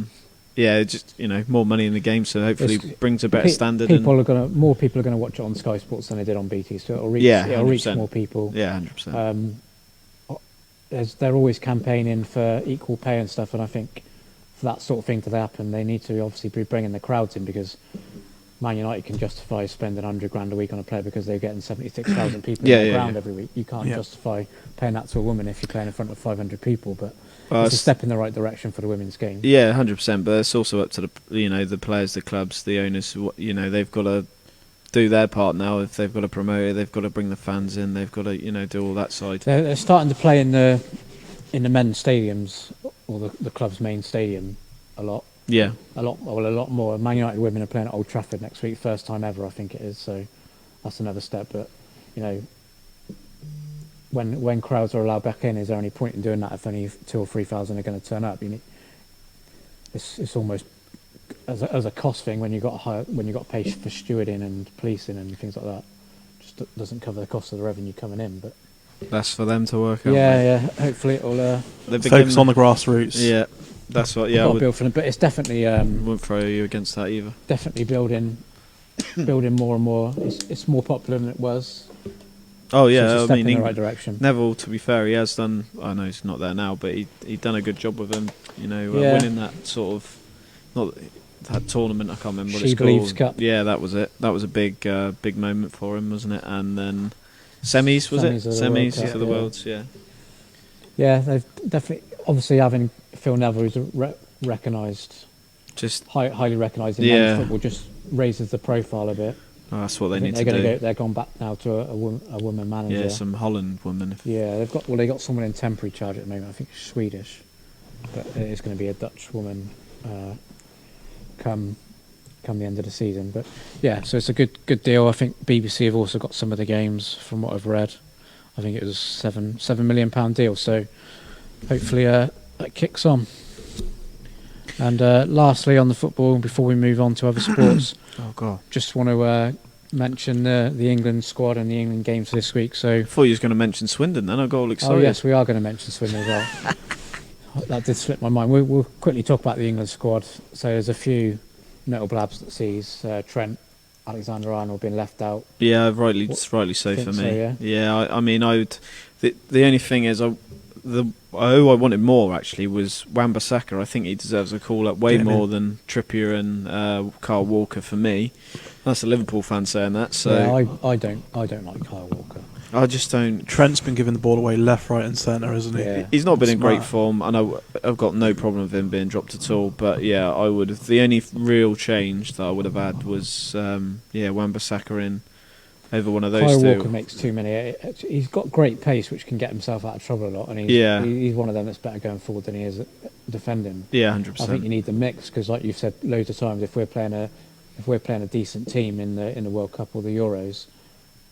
yeah, just more money in the game, so hopefully It's- brings a better standard. More people are gonna watch it on Sky Sports than they did on BT, so it'll reach, Yeah, it'll reach 100%. more people. Yeah, 100%. They're always campaigning for equal pay and stuff, and I think for that sort of thing to happen, they need to obviously be bringing the crowds in, because Man United can justify spending $100,000 a week on a player because they're getting 76,000 people Yeah, in the yeah, ground yeah. every week. You can't Yeah. justify paying that to a woman if you're playing in front of 500 people, but Well, it's a step in the right direction for the women's game. Yeah, 100%. But it's also up to the players, the clubs, the owners. They've got to do their part now. If they've got to promote it, they've got to bring the fans in. They've got to do all that side. They're starting to play in the men's stadiums, or the club's main stadium, a lot. Yeah, A lot more. Man United women are playing at Old Trafford next week, first time ever, I think it is. So that's another step. But when crowds are allowed back in, is there any point in doing that if only 2,000 or 3,000 are going to turn up? It's almost as a cost thing when you got to pay for stewarding and policing and things like that. Just doesn't cover the cost of the revenue coming in. But that's for them to work out. yeah. Hopefully it'll Focus on the grassroots. Yeah, that's what. Yeah, I build for them. But it's definitely wouldn't throw you against that either. definitely building more and more. It's more popular than it was. Oh So yeah, it's a I step mean, in the right direction. Neville, to be fair, he has done. I know he's not there now, but he done a good job with him. You know, Yeah. winning that sort of not that tournament. I can't remember what She it's Believes called. Cup. Yeah, that was it. That was a big moment for him, wasn't it? And then semis was Semis it? of the World Semis Cup, for the yeah. Worlds. Yeah. Yeah, they've definitely, obviously having Phil Neville, who's recognised, Just highly recognised in Yeah. men's football, just raises the profile a bit. that's what I they think need they're to going do. they're gone back now to a woman manager. Yeah, some Holland woman. Yeah, they got someone in temporary charge at the moment. I think she's Swedish, but it is going to be a Dutch woman come the end of the season. But yeah, so it's a good deal. I think BBC have also got some of the games from what I've read. I think it was £7 million deal. So hopefully that kicks on. And lastly, on the football, before we move on to other sports, Oh god. just want to mention the England squad and the England games this week. So I thought you was going to mention Swindon. Then I got all excited. oh yes, we are going to mention Swindon as well. That did slip my mind. We'll quickly talk about the England squad. So there's a few notable absences. Trent Alexander-Arnold being left out. Yeah, rightly so Think for me. so, yeah? I mean, I would. The only thing is, who I wanted more actually was Wan-Bissaka. I think he deserves a call up way more than Trippier and Kyle Walker for me. That's a Liverpool fan saying that. So Yeah, I don't like Kyle Walker. I just don't. Trent's been giving the ball away left, right, and centre, hasn't he? Yeah. He's not been in great Smart. form, and I've got no problem with him being dropped at all. But yeah, I would. The only real change that I would have had was Wan-Bissaka in over one of those Kyle two. Walker makes too many. He's got great pace, which can get himself out of trouble a lot, and Yeah. he's one of them that's better going forward than he is defending. Yeah, I think 100%. you need the mix because, like you've said loads of times, if we're playing a decent team in the World Cup or the Euros,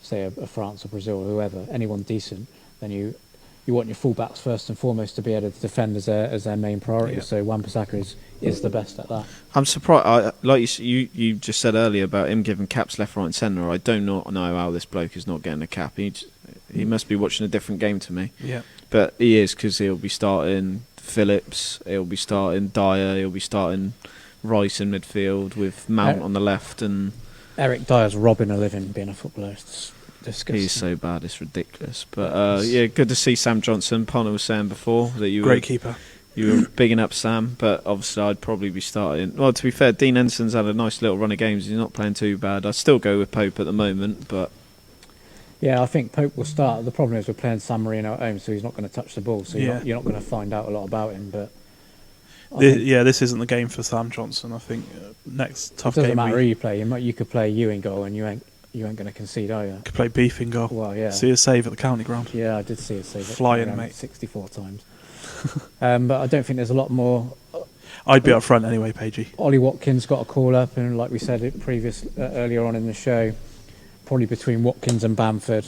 say a France or Brazil or whoever, anyone decent, then you want your fullbacks first and foremost to be able to defend as their main priority. Yeah. So Wan-Bissaka is the best at that. I'm surprised. Like you just said earlier about him giving caps left, right, and centre. I do not know how this bloke is not getting a cap. He must be watching a different game to me. Yeah. But he is, because he'll be starting Phillips, he'll be starting Dyer, he'll be starting Rice in midfield with Mount on the left, and Eric Dyer's robbing a living being a footballer. It's disgusting. he's so bad, it's ridiculous. But yeah, good to see Sam Johnson. Partner was saying before that Great keeper. you were bigging up Sam, but obviously I'd probably be starting. Well, to be fair, Dean Henderson's had a nice little run of games. He's not playing too bad. I'd still go with Pope at the moment, but Yeah, I think Pope will start. The problem is we're playing San Marino at home, so he's not going to touch the ball. So Yeah. you're not going to find out a lot about him. But I think This isn't the game for Sam Johnson. I think next it tough doesn't game matter who we you play. You could play you in goal, and you ain't going to concede, are you? could play Beef in goal. Well, yeah. See a save at the county ground. Yeah, I did see it save it. Flying, around mate. 64 times. But I don't think there's a lot more. I'd be up front anyway, Pagey. Ollie Watkins got a call up, and like we said earlier on in the show, probably between Watkins and Bamford.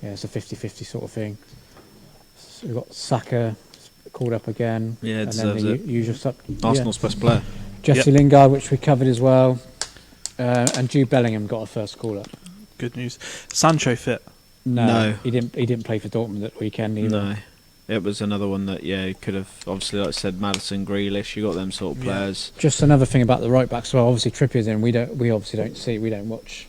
Yeah, it's a 50-50 sort of thing. So we've got Saka called up again. Yeah, and then deserves the it. usual stuff. Arsenal's best player. Jesse Lingard, which we covered as well. And Jude Bellingham got a first call up. Good news. Sancho fit. No. He didn't play for Dortmund that weekend either. No. It was another one that, he could have, obviously, like I said, Maddison, Grealish, you got them sort of Yeah. players. Just another thing about the right backs. Well, obviously Trippier's in. We don't watch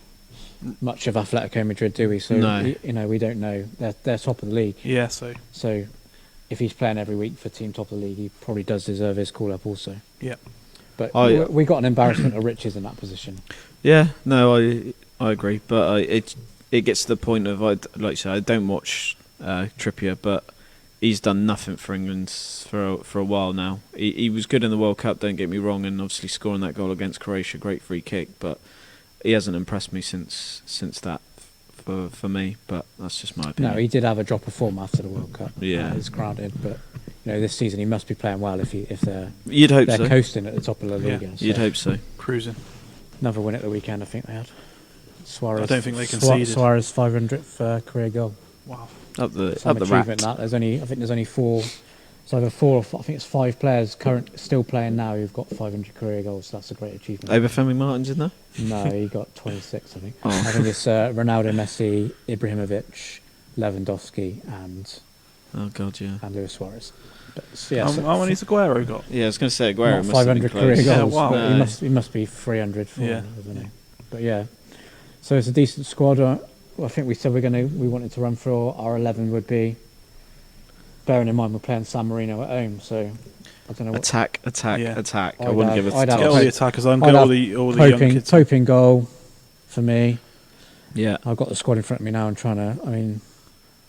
much of Atletico Madrid, do we? So No. we don't know. They're top of the league. Yeah, so So if he's playing every week for team top of the league, he probably does deserve his call up also. yeah. But Oh, we got an embarrassment of riches in that position. Yeah, no, I agree, but it gets to the point of, like you say, I don't watch Trippier, but he's done nothing for England for a while now. He was good in the World Cup, don't get me wrong, and obviously scoring that goal against Croatia, great free kick, but he hasn't impressed me since that for me. But that's just my opinion. No, he did have a drop of form after the World Cup. Yeah. That is granted, but this season he must be playing well if they're You'd hope they're so. coasting at the top of La Yeah. Liga. You'd hope so. Cruising. Another win at the weekend, I think they had. Suarez. I don't think they conceded. Suarez 500th career goal. Wow. Up the Some rat. achievement that. I think there's only four. It's either four or I think it's five players still playing now who've got 500 career goals. So that's a great achievement. Obafemi Martins in there? No, he got 26, I think. Oh. I think it's Ronaldo, Messi, Ibrahimovic, Lewandowski, and Oh god, yeah. Luis Suarez. But, yeah, How many's Aguero got? Yeah, I was going to say Aguero not must have been 500 career close. Yeah, goals. wow. But No. he must be 300, 400, Yeah. isn't he? But yeah, so it's a decent squad. I think we said we wanted to run through our 11 would be, bearing in mind we're playing San Marino at home, so I don't know what. Attack. Yeah. I wouldn't give it I'd a have Get all toss. the attackers on. I'd Get all have the young kids. Pope in goal for me. Yeah, I've got the squad in front of me now. I'm trying to. I mean,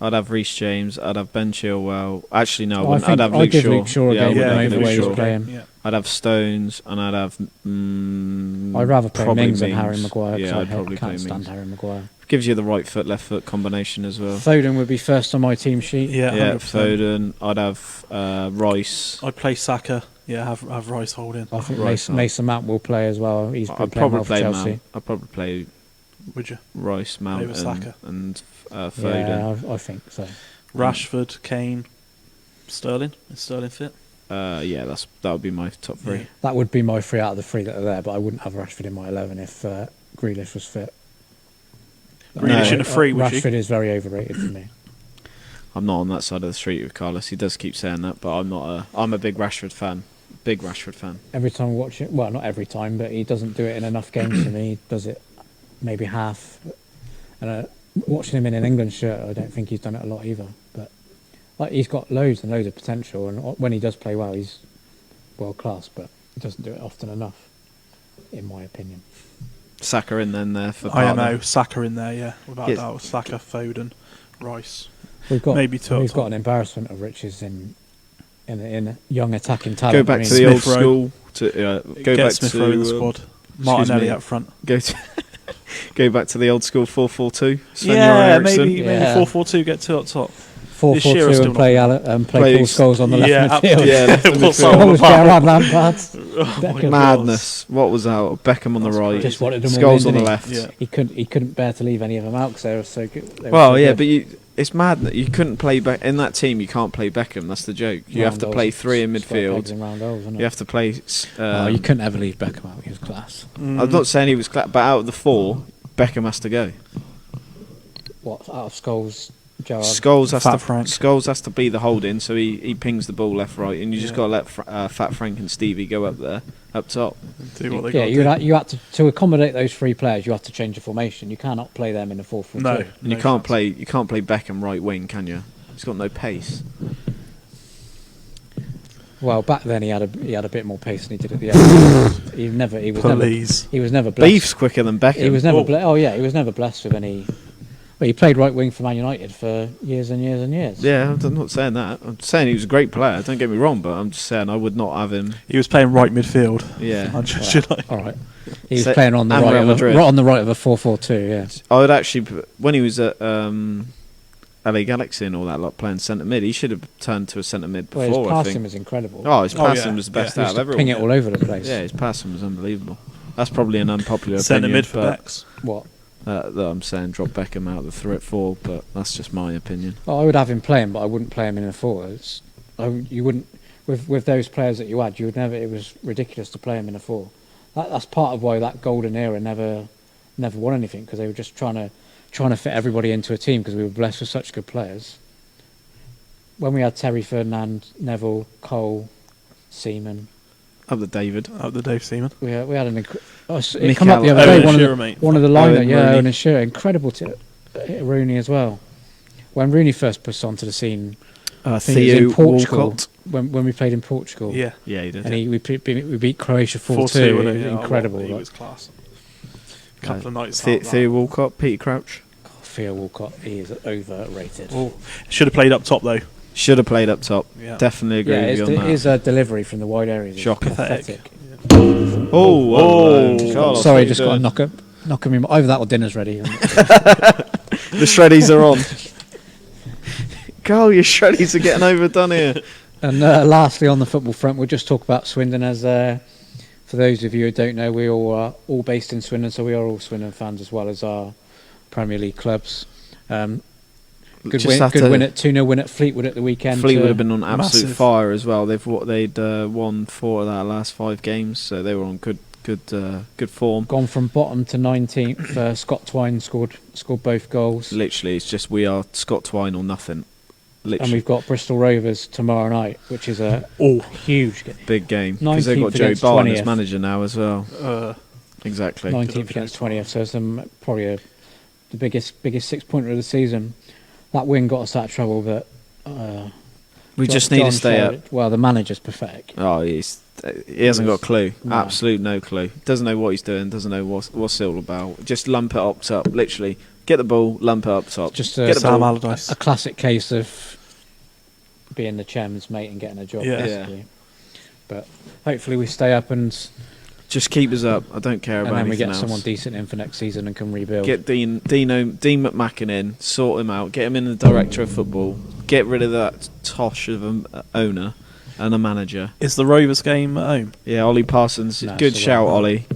I'd have Reece James. I'd have Ben Chilwell. Actually, no, I I wouldn't. think I'd have I'd Luke give Shaw. Luke Shaw a Yeah, I game would at have the Luke way he's Shaw. playing. Yeah. I'd have Stones, and I'd have. I'd rather play probably Mings than Harry Maguire. Yeah, I'd probably play can't stand Mings. Harry Maguire. Gives you the right foot, left foot combination as well. Foden would be first on my team sheet. Yeah, Yeah, 100%. Foden. I'd have Rice. I'd play Saka. Yeah, have Rice holding. I think Rice Mason Mount will play as well. He's been I'd playing probably well for play Chelsea. Mount. I'd probably play Would you? Rice, Mount, Over Saka. and Foden. Yeah, I think so. Rashford, Kane, Sterling. Is Sterling fit? Yeah, that would be my top three. Yeah. That would be my 3 out of the 3 that are there, but I wouldn't have Rashford in my 11 if Grealish was fit. Grealish in a 3, would you? Rashford is very overrated for me. I'm not on that side of the street with Carlos. He does keep saying that, but I'm not. I'm a big Rashford fan. Big Rashford fan. Every time I watch it, well, not every time, but he doesn't do it in enough games for me. He does it maybe half. And watching him in an England shirt, I don't think he's done it a lot either. But like, he's got loads and loads of potential, and when he does play well, he's world class. But he doesn't do it often enough, in my opinion. Saka in then there for partner. IMO, Saka in there, yeah, without Yes. doubt. Saka, Foden, Rice. We've got Maybe two up we've got top. an embarrassment of riches in young attacking talent. Go back I mean, to the old Smith Rowe. school. Go Get back Smith to Rowe in the squad. Martinelli up front. Go back to the old school 4-4-2. Sven-Göran Yeah, Eriksson. maybe Yeah. 4-4-2. Get 2 up top. 4-4-2 Shearer's and play Paul Plays- Scholes on the left midfield. Yeah, left We'll midfield. solve Always the get problem. around Lampard. Beckham. Madness. What was that? Beckham on the That's right. crazy. Just wanted them all Scholes in, on the didn't he? left. Yeah. He couldn't bear to leave any of them out because they were so good. They were Well, so yeah, good. but it's mad that you couldn't play in that team. You can't play Beckham. That's the joke. You have to Round play goals, 3 in square pegs midfield. and round goals, isn't it? You have to play. You couldn't ever leave Beckham out. He was class. I'm not saying he was, but out of the 4, Beckham has to go. What out of Scholes, Gerrard? Scholes has to be the holding, so he pings the ball left, right, and you just got to let Fat Frank and Stevie go up there, up top. Do what they Yeah, got to do. you had to accommodate those 3 players. You had to change the formation. You cannot play them in a 4-4-2. No. And you can't play Beckham right wing, can you? He's got no pace. Well, back then he had a bit more pace than he did at the end. Please. He was never blessed. Beef's quicker than Beckham. He was never. He was never blessed with any. But he played right wing for Man United for years and years and years. Yeah, I'm not saying that. I'm saying he was a great player. Don't get me wrong, but I'm just saying I would not have him. He was playing right midfield. Yeah, All right. He was So- playing on the and right, Real Madrid. on the right of a 4-4-2. Yeah. I would actually, when he was at LA Galaxy and all that, like playing centre mid, he should have turned to a centre mid Well, before. his I passing think. was incredible. Oh, his Oh, passing yeah. was the best He out used of to everyone. ping it all over the place. Yeah, his passing was unbelievable. That's probably an unpopular Centre opinion. mid for but, Becks. What? that I'm saying drop Beckham out of the 3 at 4, but that's just my opinion. Oh, I would have him playing, but I wouldn't play him in a 4. You wouldn't with those players that you had. You would never. It was ridiculous to play him in a 4. That's part of why that golden era never won anything, because they were just trying to fit everybody into a team because we were blessed with such good players. When we had Terry Ferdinand, Neville, Cole, Seaman, Up the David. Up the Dave Seaman. we had an. It Mikel come up the other Owen day. and One Shearer, of mate. the lineup, Owen, yeah, Rooney. Owen and Shearer, incredible. Rooney as well. When Rooney first pushed onto the scene, I think it was Theo in Portugal. Walcott. When we played in Portugal, Yeah. Yeah, he did. and we beat Croatia 4-2. 4-2, It wasn't was it? Yeah, incredible. He like, was class. A couple of nights Theo Walcott, Peter Crouch. Theo Walcott, he is overrated. Should have played up top though. Should have played up top. Yeah. Definitely agree Yeah, with you on that. his delivery from the wide areas is Shocking. pathetic. Oh, Carlos, Sorry, what just you got to doing? knock him. Either that or dinner's ready. The shreddies are on. Carl, your shreddies are getting overdone here. And lastly, on the football front, we'll just talk about Swindon. As for those of you who don't know, we all are all based in Swindon, so we are all Swindon fans as well as our Premier League clubs. Good Just have win to- at 2-0 win at Fleetwood at the weekend. Fleetwood have been on absolute Massive. fire as well. They'd won 4 of their last 5 games, so they were on good form. Gone from bottom to 19th. Scott Twine scored both goals. Literally, it's just we are Scott Twine or nothing. And Literally, we've got Bristol Rovers tomorrow night, which is a huge game. big game because they've 19th got Joe against Barton as 20th. manager now as well. Exactly. 19th against 20th, so it's probably a the biggest 6-pointer of the season. That win got us out of trouble, but We just need to stay up. Well, the manager's pathetic. Oh, he hasn't got a clue. No. Absolute no clue. Doesn't know what he's doing. Doesn't know what's it all about. Just lump it up top. Literally, get the ball, lump it up top. Just get the Sam ball. Allardyce. a classic case of being the chairman's mate and getting a job, Yeah. basically. But hopefully we stay up and Just keep us up. I don't care about then we anything get else. someone decent in for next season and can rebuild. Get Dean McMacken in, sort him out, get him in the director of football, get rid of that tosh of an owner and a manager. Is the Rovers game at home? Yeah, Ollie Parsons, No, good it's shout, all right. Ollie.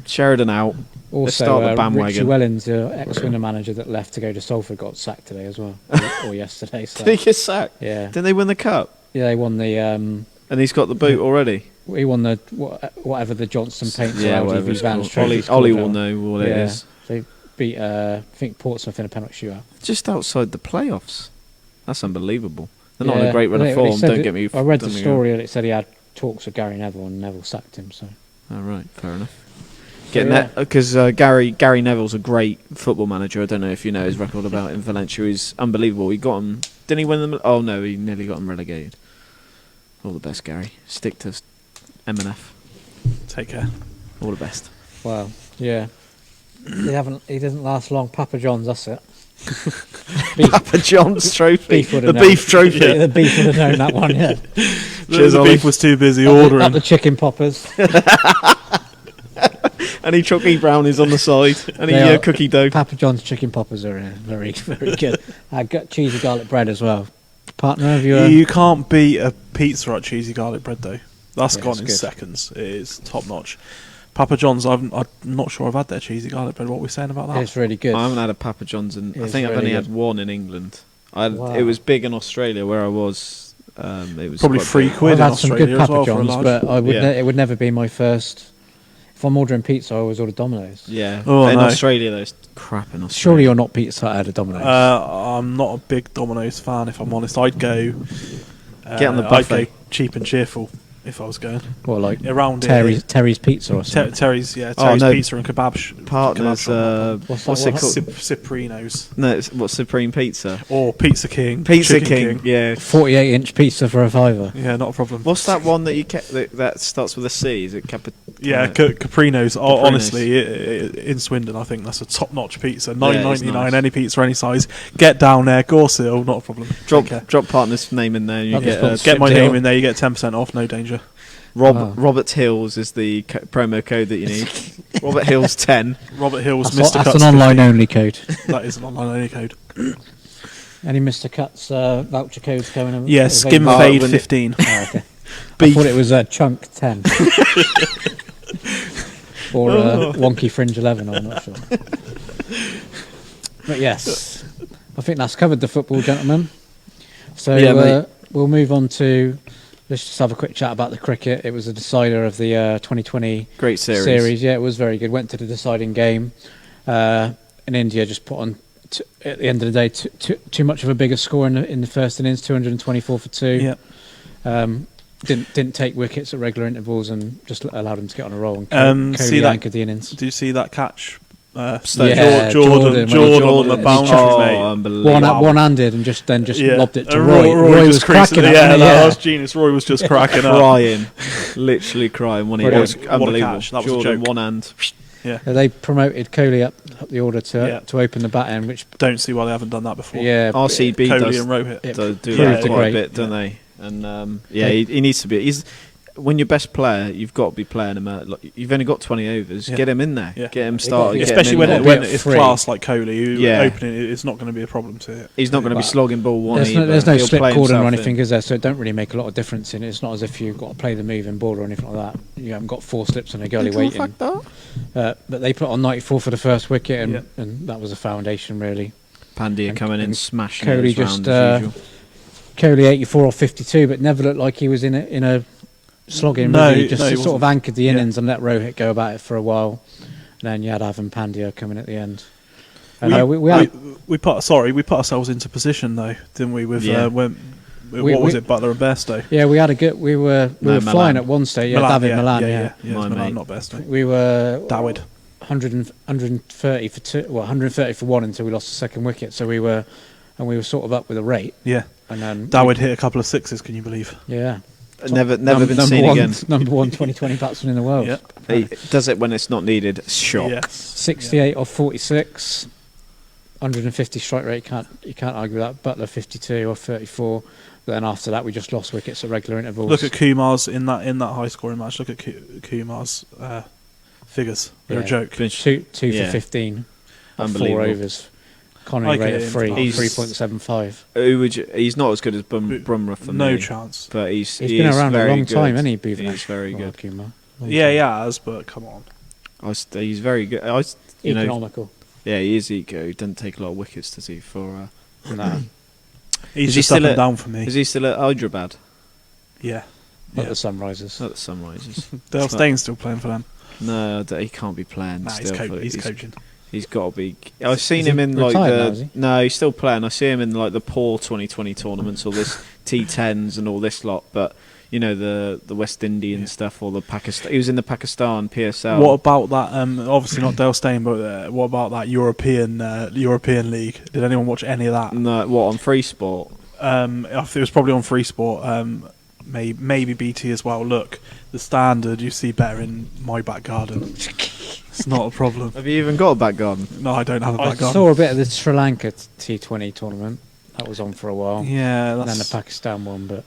Sheridan out. Let's Also, start the Richie bandwagon. Wellens, the ex-winner manager that left to go to Salford, got sacked today as well, or yesterday. So. Did he get sacked? Yeah, Didn't they win the cup? yeah, they won the. And he's got the boot already. He won the whatever the Johnston Paint Yeah, or whatever LGV it's Vans called. trophy's Ollie called will now. know what it Yeah. is. They beat I think Portsmouth in a penalty shootout. Just outside the playoffs. That's unbelievable. They're not in Yeah, a great run they of form. said Don't that- get me. I read the don't get me story and it said he had talks with Gary Neville and Neville sacked him. So wrong. Oh, right, fair enough. Getting yeah. that because Gary Neville's a great football manager. I don't know if you know his record about in Valencia. He's unbelievable. He got him. Didn't he win them? Oh no, he nearly got him relegated. All the best, Gary. Stick to M&F. Take care. All the best. well, yeah, he doesn't last long. Papa John's, that's it. Beef, Papa John's trophy. Beef would The have known. beef trophy. Yeah, the beef would have known that one. Yeah, Cheers, the Ollie. beef was too busy Up ordering. the chicken poppers. Any chocolate brownies on the side. Any They are- cookie dough. Papa John's chicken poppers are very very good. I got cheesy garlic bread as well. Partner, have you? You can't beat a pizza at cheesy garlic bread though. That's Yeah, gone it's in good. seconds. It is top notch. Papa John's. I'm not sure I've had their cheesy garlic bread. What are we saying about that? It's really good. I haven't had a Papa John's, and I It's think I've really only good. had one in England. Wow. It was big in Australia where I was. It was Probably quite big. £3 I've in had some Australia good as Papa well for a John's, large. but I would Yeah. it would never be my first. If I'm ordering pizza, I always order Domino's. Yeah. Oh, But in no. Australia, there's crap in Australia. Surely you're not Pizza Hut out of Domino's. I'm not a big Domino's fan, if I'm honest. I'd go. Get on the I'd buffet. go cheap and cheerful if I was going Well, like around Terry's Pizza or something. Terry's Oh, no. Pizza and kebab. Partners. kebab shop. What's what's that it one? called? Ciprinos No, it's what Supreme Pizza. or Pizza King. Pizza Chicken King. Yeah. 48-inch pizza for a £5. Yeah, not a problem. What's that one that you that starts with a C? Is it Yeah, Caprinos. Oh, honestly, in Swindon, I think that's a top-notch pizza. $9.99, nice. any pizza, any size. Get down there, Gorsil, not a problem. Take care. Drop partner's name in there. And you Partner's get got Get my deal. name in there, you get 10% off, no danger. Wow. Robert Hills is the promo code that you need. Robert Hills 10. Robert Hill's That's, Mr. that's Cuts an online 15. only code. That is an online only code. Any Mr. Cuts voucher codes going on? Yeah, Skim Oh, Fade when it- 15. Oh, okay. I Beef. thought it was Chunk 10. Or Wonky Fringe 11, I'm not sure. But yes, I think that's covered the football, gentlemen. So Yeah, mate. we'll move on to, let's just have a quick chat about the cricket. It was a decider of the 2020 Great series. Yeah, it was very good. Went to the deciding game. And India just put on, at the end of the day, too much of a bigger score in the first innings, 224 for 2. Yeah. Didn't take wickets at regular intervals and just allowed them to get on a roll. And Kohli See that- anchored the innings. Do you see that catch? Yeah, Jordan, Jordan, the he boundary, Oh, mate. unbelievable. One-handed and just Yeah. lobbed it to And Roy. Roy was creasing cracking it. up. Yeah, wasn't he? that was genius. Roy was just cracking up. Crying. Literally crying. When he Brilliant. was What a unbelievable. catch. That was a Jordan, joke. one hand. They promoted Kohli up the order Yeah. to open the bat end, which Don't see why they haven't done that before. RCB Kohli does and Rohit. it do proved that a quite a great- bit, don't they? And he needs to be. When you're best player, you've got to be playing him. You've only got 20 overs. Yeah. Get him in there. Yeah. Get him got to started. be- get him Especially in when there. when it's free. class like Kohli, who Yeah. opening it's not going to be a problem to it. He's not going to be But slogging ball one. there's no either. He'll slip play cordon or himself anything, in. is there? So it don't really make a lot of difference in it. It's not as if you've got to play the moving ball or anything like that. You haven't got 4 slips and a goalie waiting. But they put on 94 for the first wicket, and that was a foundation really. Pandya And- coming in, and smashing Kohli it just, round as usual. Kohli 84 or 52, but never looked like he was in a slogging. No, really. He just no, he sort of wasn't. anchored the innings and let Rohit go about it for a while. And then you had Avan Pandya coming at the end. And, we had We put ourselves into position though, didn't we? With Yeah. what was we- it, Butler and Bairstow? yeah, we had a good. We were No, flying Milan. at one stage. Yeah, David Milan. Yeah, yeah, My Milan, mate. not Bairstow. we were. Dawid. 130 for two, 130 for one until we lost the second wicket. So we were sort of up with a rate. Yeah. And then Darwood hit a couple of sixes. Can you believe? Yeah. Never been seen again. Number one 2020 batsman in the world. Yeah. He does it when it's not needed. Shock. Yes. 68 off 46, 150 strike rate. You can't argue with that. Butler 52 off 34. But then after that, we just lost wickets at regular intervals. Look at Kumar's in that high scoring match. Look at Kumar's figures. They're a joke. Two for 15 on 4 overs. Conning rate of 3.75. He's not as good as Brumrah for me. No chance. But he's been around a long time, hasn't he? He's very good. Yeah, he has, but come on. He's very good. Economical. Yeah, he is eco. He doesn't take a lot of wickets, does he? For no. He's just up and down for me. Is he still at Hyderabad? Yeah. Not the Sunrisers. Not the Sunrisers. Dale Staines still playing for them. No, he can't be playing. Nah, he's coaching. He's got to be. I've seen him in like the. No, he's still playing. I see him in like the poor 2020 tournaments, all this T10s and all this lot. But you know the West Indian stuff or the Pakistan. He was in the Pakistan PSL. What about that? Obviously not Dale Steyn, but what about that European League? Did anyone watch any of that? No, what on Free Sport? It was probably on Free Sport. Maybe BT as well. Look, the standard you see better in my back garden. It's not a problem. Have you even got a back garden? No, I don't have a back garden. I saw a bit of the Sri Lanka T20 tournament. That was on for a while. Yeah, and then the Pakistan one. But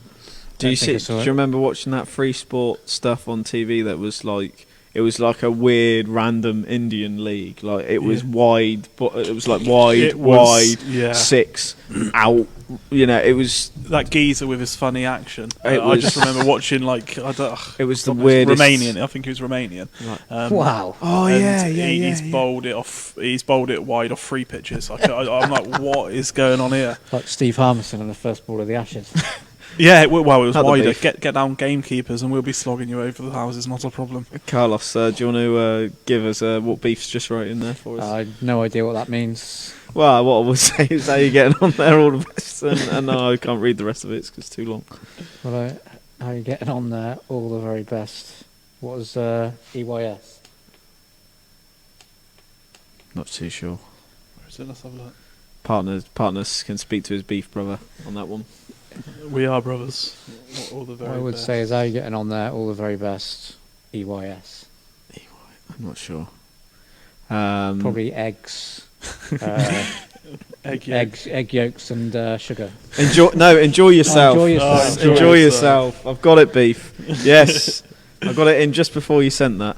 do you remember watching that Free Sport stuff on TV? That was like it was like a weird random Indian league. Like it was wide, but it was like wide, 6 out. You know, it was that geezer with his funny action. I just remember watching it was the weirdest. Romanian. I think he was Romanian. Wow. Oh yeah, He's bowled it off. He's bowled it wide off 3 pitches. I'm like, what is going on here? Like Steve Harmison on the first ball of the Ashes. Yeah, it was wider. Get down gamekeepers, and we'll be slogging you over the houses. Not a problem. Carlos, do you want to give us what beef's just right in there for us? I have no idea what that means. Well, what I would say is how you're getting on there, all the best, and no, I can't read the rest of it because it's too long. Well, how are you getting on there? All the very best. What was EYS? Not too sure. Where is it? Let's have a look. Partners can speak to his beef brother on that one. We are brothers. All the very what I would best. say is how are you getting on there? All the very best. EYS. I'm not sure. Probably eggs. Egg yolks and sugar. Enjoy yourself. Enjoy yourself. I've got it, beef. Yes, I got it in just before you sent that.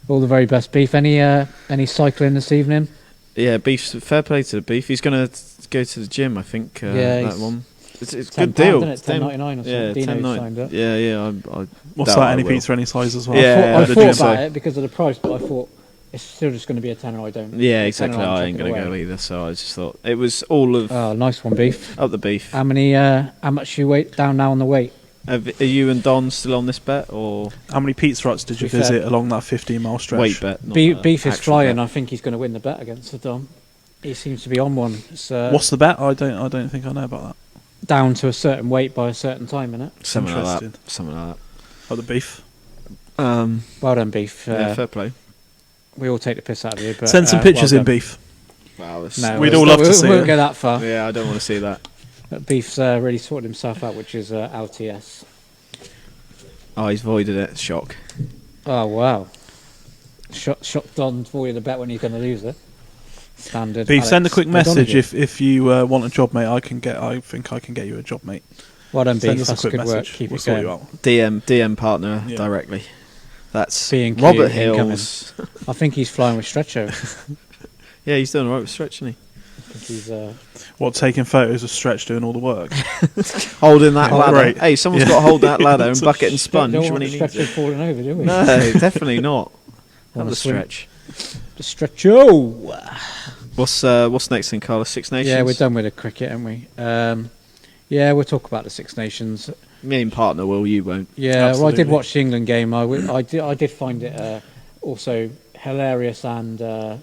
All the very best, beef. Any cycling this evening? Yeah, beef's fair play to the beef. He's gonna go to the gym, I think. That one. It's a good deal. It's £10.99 or something. Dino signed up. Yeah. What's that? Any pizza, any size as well? Yeah, I thought about it because of the price, but I thought it's still just going to be a tenner. I don't. Yeah, exactly. I ain't going to go either. So I just thought it was all of. Oh, nice one, beef. Up the beef. How much you weight down now on the weight? Are you and Don still on this bet, or how many pizza huts did you visit along that 15-mile stretch? Weight bet. Beef is flying. Bet. I think he's going to win the bet against the Don. He seems to be on one. What's the bet? I don't think I know about that. Down to a certain weight by a certain time, innit? Something like that. Oh, the beef. Well done, beef. Yeah, fair play. We all take the piss out of you, but send some pictures in, beef. Wow, no, we'd all love to see it. We won't go that far. Yeah, I don't want to see that. But beef's really sorted himself out, which is LTS. Oh, he's voided it. Shock. Oh wow! Shot Don voided the bet when he's going to lose it. Standard. Beef, send a quick message if you want a job, mate. I think I can get you a job, mate. Well done, Send Beef. us a quick message. Keep it going. DM partner directly. That's B&Q Robert Hills. I think he's flying with Stretcho. Yeah, he's doing all right with Stretch, isn't he? I think he's taking photos of Stretch doing all the work? Holding that ladder. Great. Hey, someone's got to hold that ladder and bucket and sponge don't when want he needs Stretcho it. falling over, do we? No, definitely not. Have the Stretch. The Stretcho. What's next in Carlos? Six Nations? Yeah, we're done with the cricket, aren't we? Yeah, we'll talk about the Six Nations. Me and partner will, you won't. Yeah, absolutely. Well, I did watch the England game. I did find it also hilarious and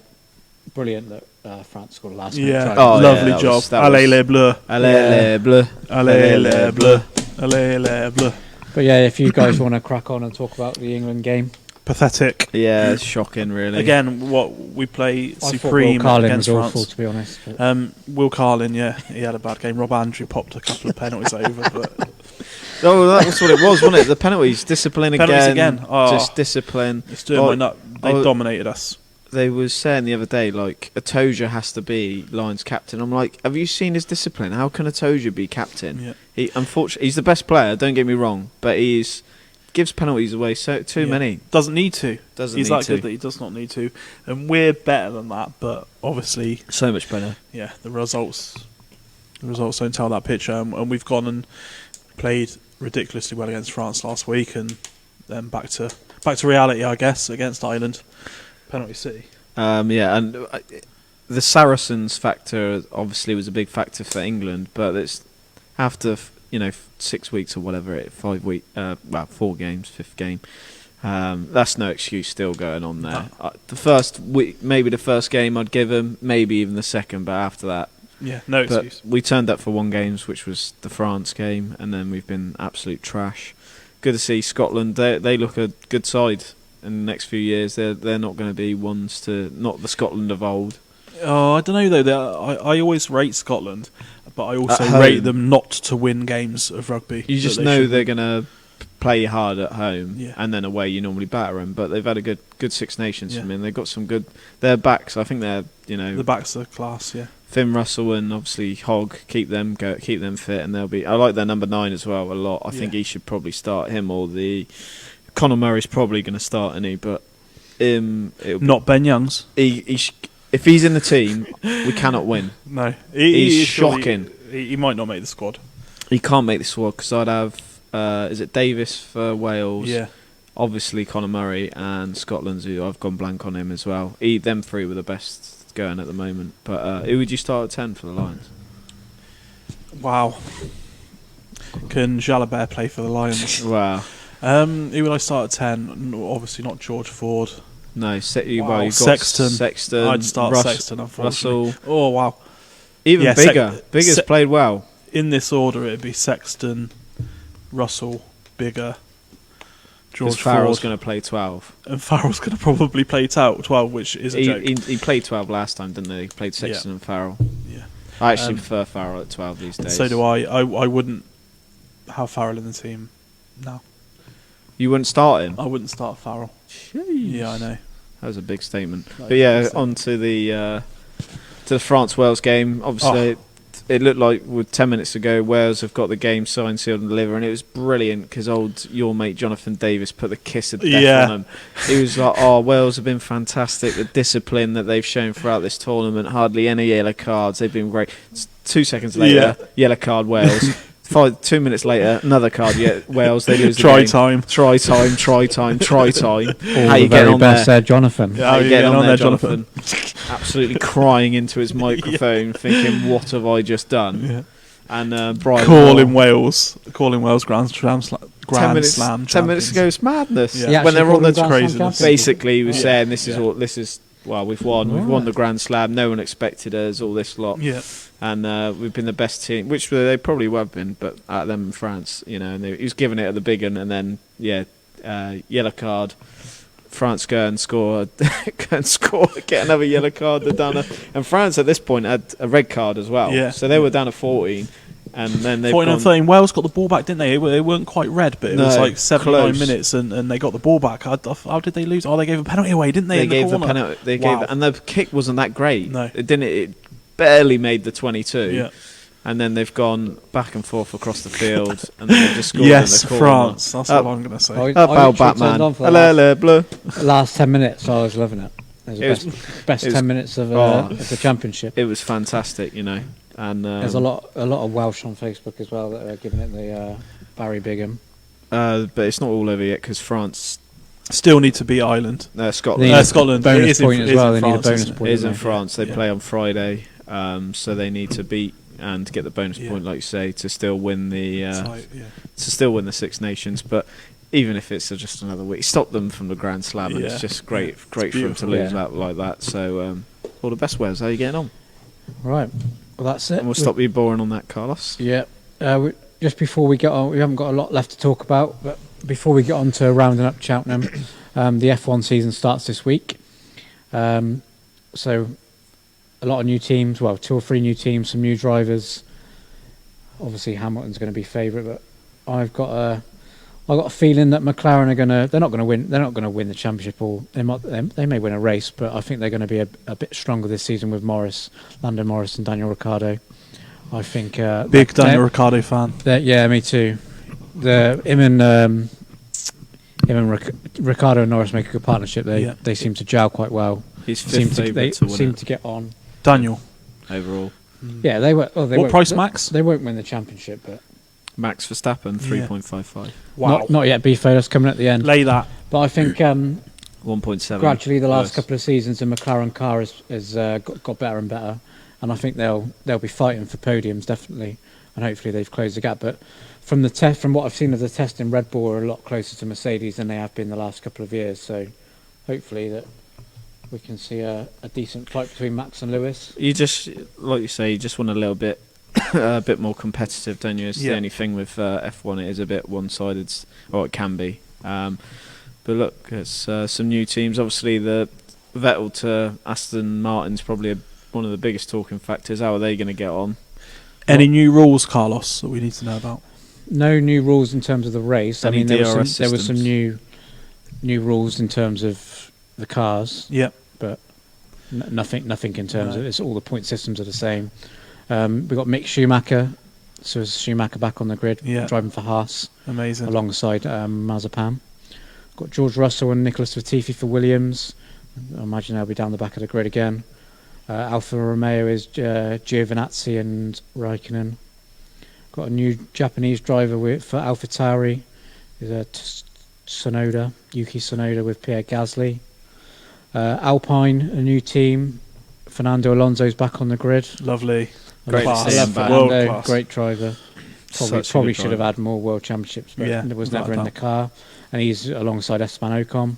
brilliant that France scored last minute. Yeah, lovely job. Allez les bleus. Allez les bleus. Allez les bleus. Allez les bleus. But yeah, if you guys want to crack on and talk about the England game. pathetic. Yeah, it's shocking, really. Again, what we play I thought Will supreme Carlin against was France. awful, to be honest. But Will Carlin, yeah, he had a bad game. Rob Andrew popped a couple of penalties over, but Oh, that was what it was, wasn't it? The penalties, discipline penalties again. again. Oh, Just discipline. it's doing my nut. They dominated us. They was saying the other day, like, Atoja has to be Lions captain. I'm like, have you seen his discipline? How can Atoja be captain? Yeah. He, unfortunately, he's the best player. Don't get me wrong, but gives penalties away too many. Doesn't need to. Doesn't He's need that to. good that he does not need to, and we're better than that. But obviously, So much better. yeah, the results don't tell that picture. And we've gone and played ridiculously well against France last week, and then back to reality, I guess, against Ireland. Penalty City. Yeah, and the Saracens factor obviously was a big factor for England, but it's after 6 weeks or whatever, 5 week, 4 games, fifth game. That's no excuse still going on there. The first week, maybe the first game I'd give them, maybe even the second, but after that, Yeah, no but excuse. we turned up for 1 game, which was the France game, and then we've been absolute trash. Good to see Scotland. They look a good side in the next few years. They're not going to be ones to not the Scotland of old. Oh, I don't know though. I always rate Scotland, but I also At home. rate them not to win games of rugby. You just that know should they're win. going to play hard at home, Yeah. and then away you normally batter them. But they've had a good Six Nations Yeah. from them. They've got some good. Their backs, I think they're The backs are class. Yeah. Finn Russell and obviously Hogg, keep them fit, and they'll be. I like their number 9 as well a lot. I think Yeah. he should probably start, him or the Conor Murray's probably going to start, isn't he? But Not Ben Youngs. if he's in the team, we cannot win. No, He's surely- shocking. He might not make the squad. He can't make the squad because I'd have. Is it Davis for Wales? Yeah. Obviously Conor Murray and Scotland's who I've gone blank on him as well. Them 3 were the best going at the moment. But who would you start at 10 for the Lions? Wow. Can Jalabert play for the Lions? Wow. Who would I start at 10? Obviously not George Ford. No, you've Wow. got Sexton. I'd start Russ- Sexton, unfortunately. Russell. Oh, wow. Even Yeah, Bigger. Bigger's Se- played well. In this order, it'd be Sexton, Russell, Bigger, George George Farrell's Ford, going to play 12. and Farrell's going to probably play 12, which is a joke. He played 12 last time, didn't he? He played Sexton and Farrell. Yeah. I actually prefer Farrell at 12 these days. So do I. I wouldn't have Farrell in the team. No, You wouldn't start him? I wouldn't start Farrell. Jeez. Yeah, I know. That was a big statement. That But is a yeah, big statement. on to the France-Wales game. Obviously, it looked like with 10 minutes ago, Wales have got the game signed, sealed and delivered, and it was brilliant because your mate Jonathan Davis put the kiss of death on him. He was like, Wales have been fantastic. The discipline that they've shown throughout this tournament, hardly any yellow cards. They've been great. 2 seconds later, yellow card Wales. 2 minutes later, another card. Wales, they lose the Try game. time. Try time. all How the you get very on best there? Jonathan. Yeah. How you getting on there, Jonathan? Absolutely crying into his microphone, thinking, "What have I just done?" Yeah. And Brian Calling Wales Grand Slam. 10 minutes champions. ago, it's madness. Yeah. He When actually they're on called the him Grand Slam craziness. champions. basically, he was Yeah. saying, "This is Yeah. all. This is we've won. We've won the Grand Slam. No one expected us. All this lot." Yeah. And we've been the best team, which they probably would have been, but at them in France, and he was giving it at the big one, and then yellow card. France go and score, get another yellow card. They're down, and France at this point had a red card as well. Yeah. So they were down to 14, and then they've 14 gone. and 13. Wales got the ball back, didn't they? They weren't quite red, but it was No, like 79 close. minutes, and they got the ball back. How did they lose? Oh, they gave a penalty away, didn't they? They in the gave the corner? penalty. They Wow. gave, and the kick wasn't that great. No. It didn't. It barely made the 22. Yeah. And then they've gone back and forth across the field, and then they've just scored Yes, in the corner. France. That's Up. what I'm going to say. I Up, literally Al turned Batman. on for Hello, hello, blue. the last 10 minutes, so I was loving it. It was the It was- best it was- 10 minutes of the championship. It was fantastic, And There's a lot of Welsh on Facebook as well that are giving it the Barry Bigham. but it's not all over yet because France, Still need to beat Ireland. Scotland. They need a Scotland. bonus It is in- point it as is well. in They need a France, bonus isn't it? point. It is in don't they? France. They Yeah. play on Friday, so they need to beat and get the bonus Yeah. point, like you say, to still win the It's like, yeah. Six Nations. But even if it's just another week, stop them from the Grand Slam, and Yeah. it's just great, Yeah. great It's for them to beautiful. lose Yeah. that like that. So all the best, Wales. How are you getting on? Right. Well, that's it. And we'll stop you boring on that, Carlos. Yeah. Just before we get on, we haven't got a lot left to talk about, but before we get on to rounding up Cheltenham, The F1 season starts this week. So a lot of new teams, well, 2 or 3 new teams, some new drivers. Obviously Hamilton's going to be favourite, but I've got a feeling that McLaren they're not going to win the championship, or they may win a race, but I think they're going to be a bit stronger this season with Lando Norris and Daniel Ricciardo. I think big Daniel Ricciardo fan. Yeah, me too. Him and Ricciardo and Norris make a good partnership. They seem to gel quite well. He's fifth favourite to win. They seem to get on. Daniel overall. Yeah, they were. What price, Max? They won't win the championship, but Max Verstappen 3.55. Wow. Not yet. Beefo, that's coming at the end. Lay that. But I think 1.7. gradually the last couple of seasons, the McLaren car has got better and better, and I think they'll be fighting for podiums definitely, and hopefully they've closed the gap. But from what I've seen of the testing, Red Bull are a lot closer to Mercedes than they have been the last couple of years. So hopefully that we can see a decent fight between Max and Lewis. You just, like you say, you just want a little bit a bit more competitive, don't you? It's the only thing with F1, it is a bit one-sided, or it can be. But look, it's some new teams. Obviously, the Vettel to Aston Martin's probably one of the biggest talking factors. How are they going to get on? Any new rules, Carlos, that we need to know about? No new rules in terms of the race. Any there DRS were some new rules in terms of the cars. Yep. But nothing in terms of it's all the point systems are the same. We've got Mick Schumacher, so is Schumacher back on the grid, driving for Haas. Amazing. Alongside Mazepin. Got George Russell and Nicholas Latifi for Williams. I imagine they'll be down the back of the grid again. Alfa Romeo is Giovinazzi and Raikkonen. Got a new Japanese driver for AlphaTauri. Is Yuki Tsunoda with Pierre Gasly. Alpine, a new team. Fernando Alonso's back on the grid. Lovely. Great I to see him back. World class. Great driver. Probably should have had more world championships, but it was never in the car. And he's alongside Esteban Ocon.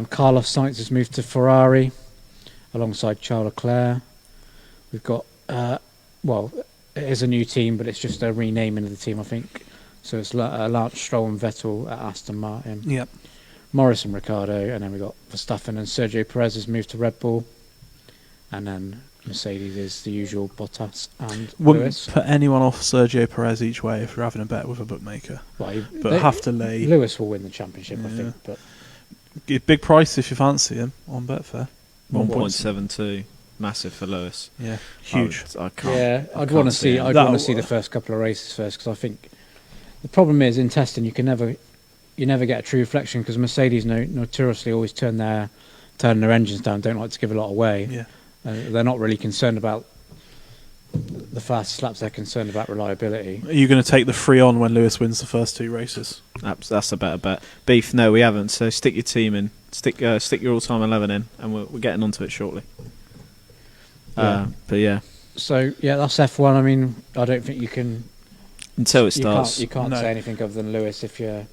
Carlos Sainz has moved to Ferrari alongside Charles Leclerc. We've got, it is a new team, but it's just a renaming of the team, I think. So it's Lance Stroll and Vettel at Aston Martin. Yep. Morris and Ricciardo, and then we've got Verstappen and Sergio Perez has moved to Red Bull. And then Mercedes is the usual Bottas and Wouldn't Lewis. put anyone off Sergio Perez each way if you're having a bet with a bookmaker. Well, but have to lay. Lewis will win the championship, I think. But big price if you fancy him on Betfair. 1.72, massive for Lewis. Yeah, huge. I can't. Yeah, I'd want to see. I'd want to see the first couple of races first, because I think the problem is in testing you never get a true reflection, because Mercedes notoriously always turn their engines down, don't like to give a lot away. Yeah. They're not really concerned about the fastest laps, they're concerned about reliability. Are you going to take the free on when Lewis wins the first 2 races? That's a better bet. Beef, no, we haven't. So stick your team in. Stick your all-time 11 in, and we're getting onto it shortly. But yeah. So yeah, that's F1. I mean, I don't think you can until it starts. You can't say anything other than Lewis if you're.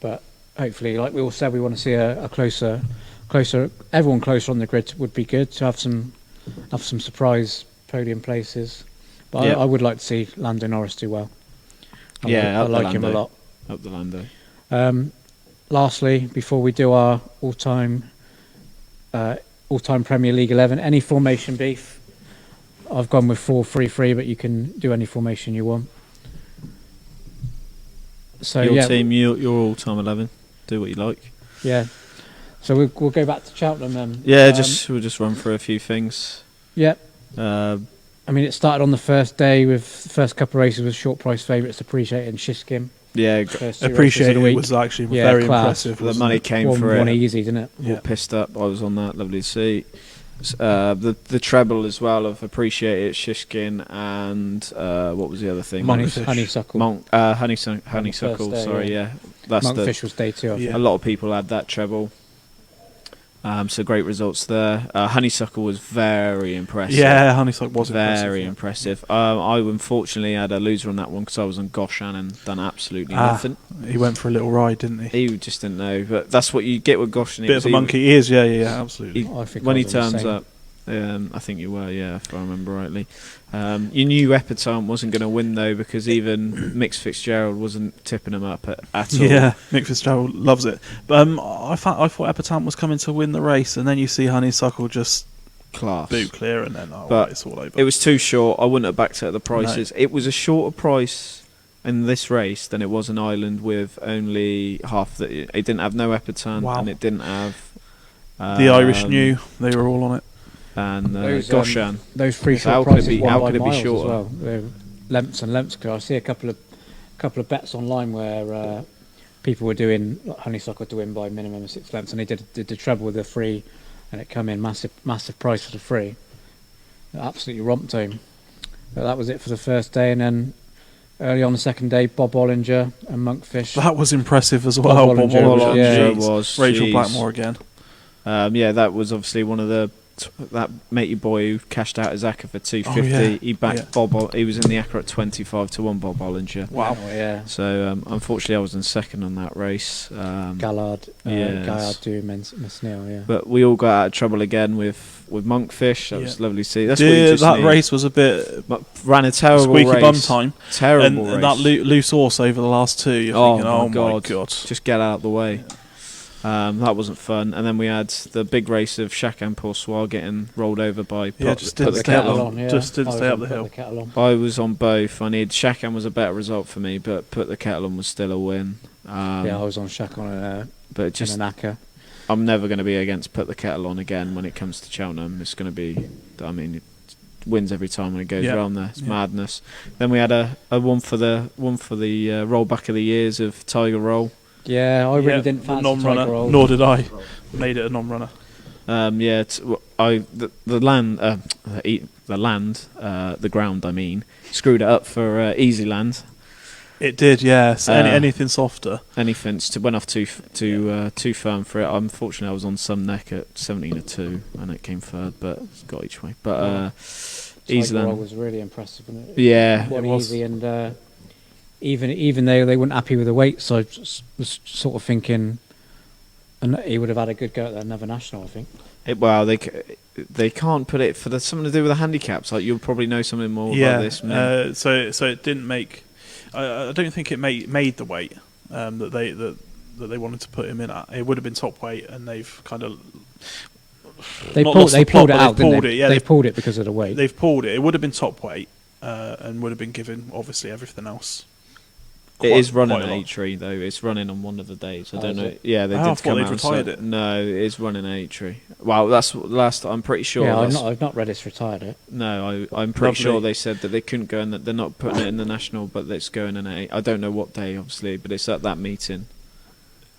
But hopefully, like we all said, we want to see a closer. Everyone closer on the grid would be good to have some surprise podium places. But I would like to see Lando Norris do well. I like him a lot. Up the Lando. Lastly, before we do our all-time Premier League 11, any formation, Beef? I've gone with 4-3-3, but you can do any formation you want. So your team, your all-time 11. Do what you like. Yeah. So we'll go back to Cheltenham then. Yeah, we'll just run through a few things. Yep. I mean, it started on the first day with the first couple of races with short price favourites, Appreciate and Shiskim. Yeah, Appreciate it was actually very class. impressive. The money came for it. One easy, didn't it? All pissed up. I was on that. Lovely to see. The treble as well of Appreciate It, Shishkin, and what was the other thing? Honeysuckle. Honeysuckle. Sorry, yeah. That's Monkfish was day 2. I think. A lot of people had that treble. So great results there. Honeysuckle was very impressive. Yeah, Honeysuckle was very impressive. I unfortunately had a loser on that one because I was on Goshan and done absolutely nothing. He went for a little ride, didn't he? He just didn't know, but that's what you get with Goshan. Bit of a monkey. He is, yeah, absolutely. When he turns up, I think you were, yeah, if I remember rightly. You knew Epatante wasn't going to win though, because even Mick Fitzgerald wasn't tipping him up at all. Yeah, Mick Fitzgerald loves it. But I thought Epatante was coming to win the race, and then you see Honeysuckle just Class. boot clear, and then it's all over. It was too short. I wouldn't have backed it at the prices. No. It was a shorter price in this race than it was in Ireland, with only half the. It didn't have no Epatante, and it didn't have. The Irish knew they were all on it. And Goshan. Those free short prices how could it be shorter? As well. Lengths and lengths. I see a couple of bets online where people were doing Honeysuckle to win by minimum of 6 lengths, and they did the treble with the free, and it come in massive price for the free. Absolutely romped home. But that was it for the first day, and then early on the second day, Bob Ollinger and Monkfish. That was impressive as well. Bob Ollinger was. Rachel Blackmore again. That was obviously one of the. That matey boy who cashed out his ACCA for 250, he backed Bob. He was in the ACCA at 25-1. Bob Ollinger. Wow. So unfortunately, I was in second on that race. Gallard, Mesnil, yeah. But we all got out of trouble again with Monkfish. That was lovely to see. That's that race was a bit. Ran a terrible squeaky race. bum time. Terrible race. And that loose horse over the last two. You're thinking, oh my god, just get out of the way. Yeah. That wasn't fun. And then we had the big race of Chacun Pour Soi getting rolled over by just didn't stay up the hill. I was on both. I need Chacun was a better result for me, but Put the Kettle On was still a win. I was on Chacun but just an ACCA. I'm never going to be against Put the Kettle On again when it comes to Cheltenham. It's going to be, it wins every time when it goes around there. It's madness. Then we had a one for the rollback of the years of Tiger Roll. Yeah, I really didn't fancy non-runner. Tiger Roll. Nor did I. Made it a non-runner. The ground. Screwed it up for Easy Land. It did, yes. Anything softer. Anything went off too firm for it. Unfortunately, I was on some neck at 17-2, and it came third, but it's got each way. But Easy Land was really impressive, wasn't it? Yeah, it was. Easy and. Even though they weren't happy with the weight, so I was sort of thinking, and he would have had a good go at another national, I think. They can't put it for something to do with the handicaps. Like you'll probably know something more about this. So it didn't make. I don't think it made the weight that they wanted to put him in at. It would have been top weight, and they've kind of. They pulled it out. They pulled it because of the weight. They've pulled it. It would have been top weight, and would have been given obviously everything else. It is running at Aintree though. It's running on one of the days. I don't know. Yeah, they did come out. Retired it. No, it is running at Aintree. Well, that's last. I'm pretty sure. Yeah, I've not read it's retired it. No, I'm pretty sure they said that they couldn't go and that they're not putting it in the national, but it's going in at. I don't know what day, obviously, but it's at that meeting.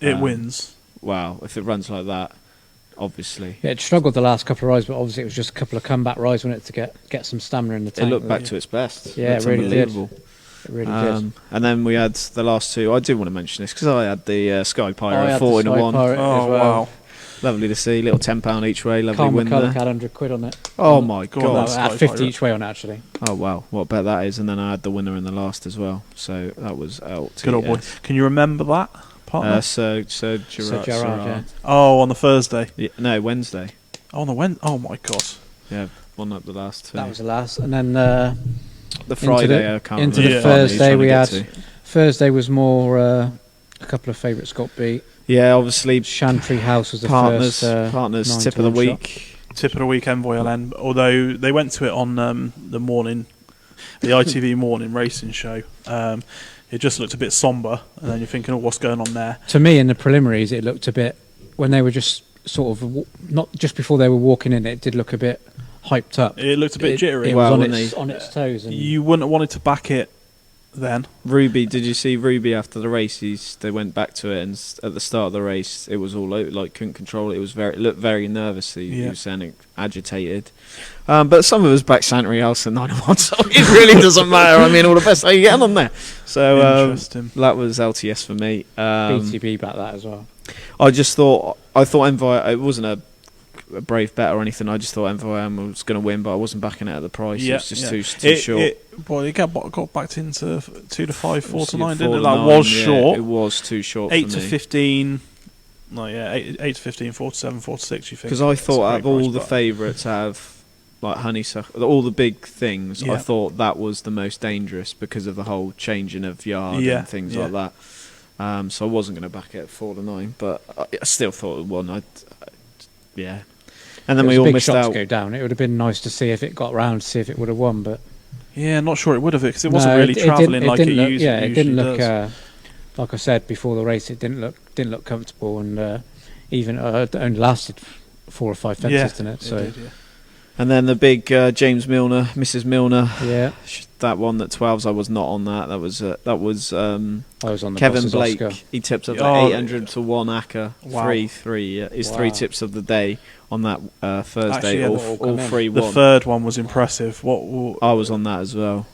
It wins. Wow, if it runs like that, obviously. Yeah, it struggled the last couple of rides, but obviously it was just a couple of comeback rides, wasn't it, to get some stamina in the tank. It looked back to its best. Yeah, it really did. It really did. And then we had the last two. I do want to mention this because I had the Sky Pirate 4-in-1. Oh, wow. Lovely to see. Little £10 each way. Lovely win there. had £100 on it. Oh, my God. I had 50 each way on it, actually. Oh, wow. What a bet that is. And then I had the winner in the last as well. So that was out. Good old boy. Can you remember that partner? Sir Gerard, yeah. Oh, on the Thursday? Yeah, no, Wednesday. Oh, on the Wednesday? Oh, my God. Yeah, won up the last two. That was the last. And then... the Friday, into the Thursday we had. Thursday was more a couple of favourites got beat. Yeah, obviously Chantry House was the partners first tip of the week. Tip of the week Envoy LN. Although they went to it on the ITV morning racing show. It just looked a bit sombre, and then you're thinking, what's going on there? To me, in the preliminaries, it looked a bit when they were just sort of not just before they were walking in. It did look a bit hyped up. It looked a bit jittery. It was on its toes. And you wouldn't have wanted to back it then. Ruby, did you see Ruby after the race? They went back to it, and at the start of the race, it was all like couldn't control it. It looked very nervous. He was saying agitated. But some of us back Santry House and 9-1, so it really doesn't matter. I mean, all the best. How you getting on there? So that was LTS for me. BTB back that as well. I thought Envoy. It wasn't a brave bet or anything. I just thought MVM was going to win, but I wasn't backing it at the price. It was just too short. It got backed into 2 to 5, 4 to 9, didn't it? That was short. It was too short. 8 to 15. No, 8 to 15, 4 to 7, 4 to 6. You think? Because I thought out of all the favourites, have like honeysuckle, all the big things. Yeah. I thought that was the most dangerous because of the whole changing of yard and things like that. So I wasn't going to back it at 4-9, but I still thought it won. Yeah. And then we all missed out. To go down. It would have been nice to see if it got round, to see if it would have won, but Yeah, not sure it would have, because it wasn't really travelling like it usually does. It didn't look. Like I said before the race, it didn't look comfortable, and even it only lasted 4 or 5 fences, didn't it? So. Did, yeah. And then the big James Milner, Mrs. Milner. Yeah. That one at 12s, I was not on that. That was I was on the Kevin Boss's Blake. Oscar. He tipped up at 800 to 1 Acker. Wow. 3-3. His 3 tips of the day on that Thursday. Actually, all 3 the won. third one was impressive. What I was on that as well.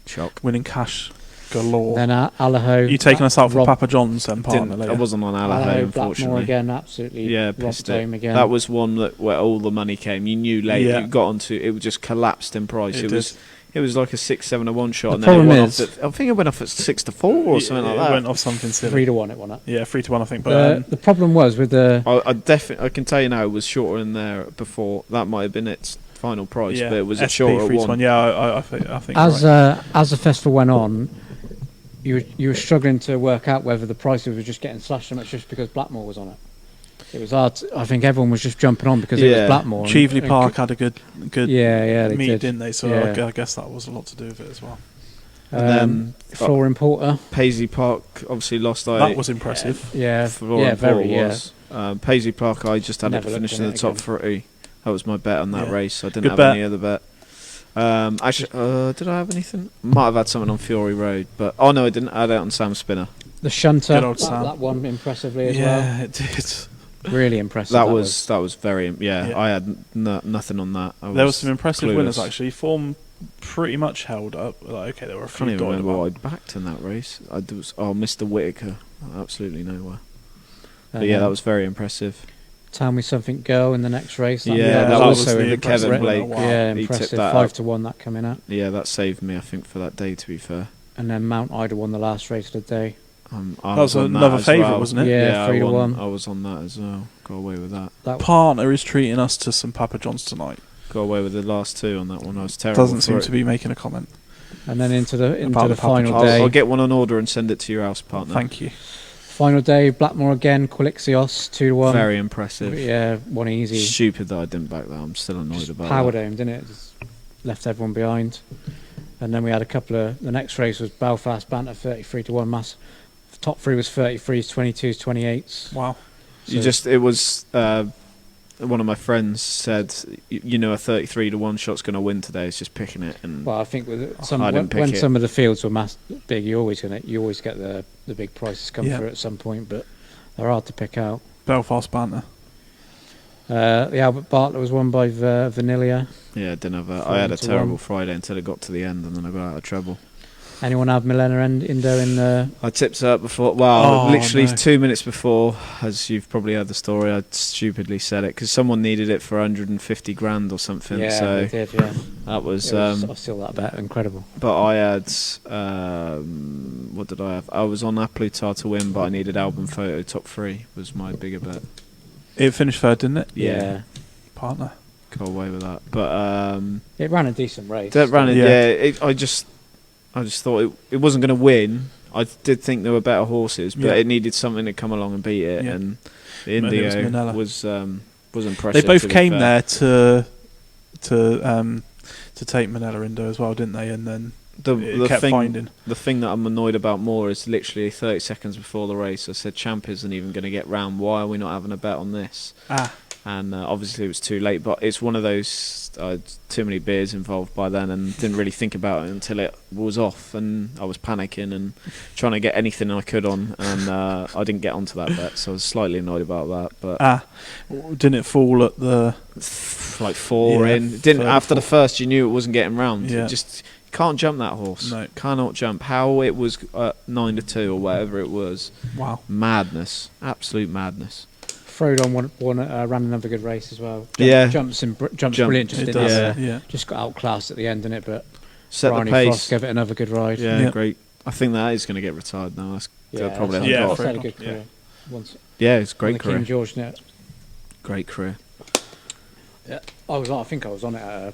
Shock. winning cash galore. Then Allaho. You taking us out for Rob, Papa John's and partner I later? wasn't on Allaho, Allaho, unfortunately. Blackmore again, absolutely. Yeah, robbed pissed home it. again. That was one where all the money came. You knew late. Yeah. You got onto it. Just collapsed in price. It was like a 6-7 to 1 shot. The and then it problem went is- off I think it went off at 6 to 4 or something like that. It went off something silly. 3-1 it won up. Yeah, 3-1 I think. But The problem was with the I can tell you now, it was shorter in there before. That might have been its final price, but it was a SP shorter 3-1. one. Yeah, I think as right. as the festival went on, you were struggling to work out whether the prices were just getting slashed so much just because Blackmore was on it. It was hard. I think everyone was just jumping on because it was Blackmore. Cheveley Park had a good they meet, did. didn't they? So Yeah. I guess that was a lot to do with it as well. And then Flooring Porter. Paisley Park obviously lost. That was impressive. Flooring very. Porter was. Paisley Park, I just had it Never to finish looked in at the it top again. 30. That was my bet on that Yeah. race. I didn't Good have bet. any other bet. Actually, did I have anything? Might have had something on Fury Road, but no, I didn't. I had it on Sam Spinner. The Shunter. Good old Sam. That one impressively as Yeah, it did. well. Really impressive. That was very. Yeah. I had nothing on that. There was some impressive clueless. winners actually. Form pretty much held up. Like, okay, there were a I few can't even dotted remember about. what I backed in that race. Mr. Whitaker, absolutely nowhere. And But yeah, then that was very impressive. Tell Me Something Girl in the next race. That was was the the impressive Kevin winner. Blake. Wow. Yeah, He tipped impressive. that 5-1 that coming out. Yeah, that saved me, I think, for that day. To be fair, And then Mount Ida won the last race of the day. I That was on another as favourite, well. wasn't it? Yeah, 3-1. I was on that as well. Got away with that. That Partner is treating us to some Papa John's tonight. Got away with the last 2 on that one. I was terrible. Doesn't for seem it. to be making a comment. and then into the About the final Papa day. I'll get one on order and send it to your house, partner. Thank you. Final day, Blackmore again, Quilixios 2-1. Very impressive. Yeah, one easy. Stupid that I didn't back that. I'm still annoyed Just about powered that. home, didn't it? Just left everyone behind. And then we had a couple of. The next race was Belfast Banter 33-1 mass. The top 3 was 33s, 22s, 28s. Wow. It was. One of my friends said, a 33 to 1 shot's going to win today. It's just picking it, and Well, I think with I didn't pick when it. some of the fields were big, you always get the big prices come Yeah. through at some point, but they're hard to pick out. Belfast banter. The Albert Bartlett was won by Vanilla. yeah, didn't have. I had a 4-1. terrible Friday until it got to the end, and then I got out of trouble. Anyone have Milena and Indo in the? I tipped up before. Well, Oh, literally no. 2 minutes before, as you've probably heard the story, I stupidly said it because someone needed it for 150 grand or something. Yeah, so they did. Yeah, that was. I still that bet incredible. But I had. What did I have? I was on Aplutar to win, but I needed album photo top 3 was my bigger bet. It finished third, didn't it? Yeah. Partner. Got away with that. But It ran a decent race. that ran it. Yeah. Yeah, I just thought it wasn't going to win. I did think there were better horses, but Yeah. it needed something to come along and beat it. Yeah. And the And it was Indigo Manila. was impressive. They both to be came fair. there to take Manila Indo as well, didn't they? And then it kept finding. The thing that I'm annoyed about more is literally 30 seconds before the race, I said Champ isn't even going to get round. Why are we not having a bet on this? And obviously it was too late, but it's one of those too many beers involved by then, and didn't really think about it until it was off, and I was panicking and trying to get anything I could on, and I didn't get onto that bet, so I was slightly annoyed about that. But Didn't it fall at the... like 4 Yeah, in, didn't third, after the fourth. first, you knew it wasn't getting round. Yeah. You just can't jump that horse. No. Cannot jump. How it was 9 to 2 or whatever it was. Wow. Madness, absolute madness. Frodon ran another good race as well. Jumps Jump. brilliant. Just It didn't does. Yeah. Yeah. just got outclassed at the end, didn't it? But Set Bryony the pace. Frost gave it another good ride. Yeah, Yeah. great. I think that is going to get retired now. That's probably Yeah, that's had a Frodon, good yeah. career. Once yeah, it's a on great the career. King George net. Great career. I think I was on it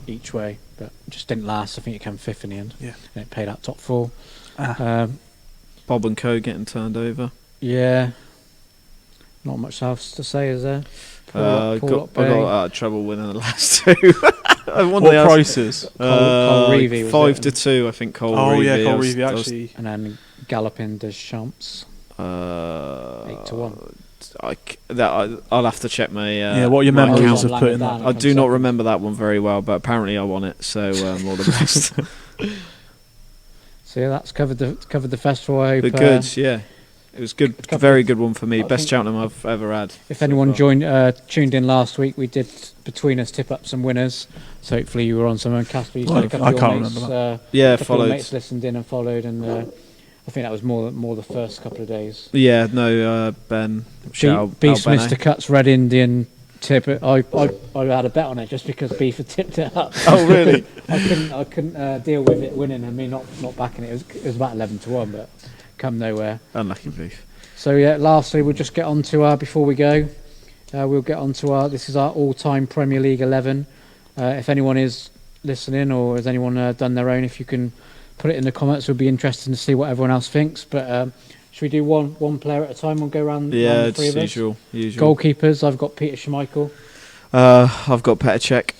each way, but just didn't last. I think it came 5th in the end. Yeah. And it paid out top 4. Ah. Bob and Co getting turned over. Yeah. Not much else to say, is there? I Paul got out of trouble winning the last 2. I won What the prices? Cole Reevy was 5 it? to 2. I think Cole. Oh Reevy. yeah, Cole I was- Reevy I was- actually. And then Galloping Deschamps. 8 to 1. I'll have to check my. What your my memories account. have put in that. I do not remember that one very well, but apparently I won it, so all the best. So yeah, that's covered the festival. I hope, But good, yeah. It was good, very good one for me. I Best think- Cheltenham I've ever had. If so anyone far. tuned in last week, we did between us tip up some winners. So hopefully you were on some. And Casper, you said a couple I of your can't mates, remember Yeah, a couple of followed. mates listened in and followed, and I think that was more the first couple of days. Yeah, no, Ben. Shout out Beast Benno. Mr. Cut's Red Indian tip. I had a bet on it just because Beef had tipped it up. Oh, really? I couldn't deal with it winning and me not backing it. It was about 11 to 1, but come nowhere. Unlucky Beef. So yeah, lastly we'll just get on to before we go, we'll get on to this is our all-time Premier League 11. If anyone is listening or has anyone done their own, if you can put it in the comments, it would be interesting to see what everyone else thinks. But should we do one player at a time? We'll go around. Yeah, round the it's three of us. usual. Goalkeepers, I've got Peter Schmeichel. I've got Petr Cech.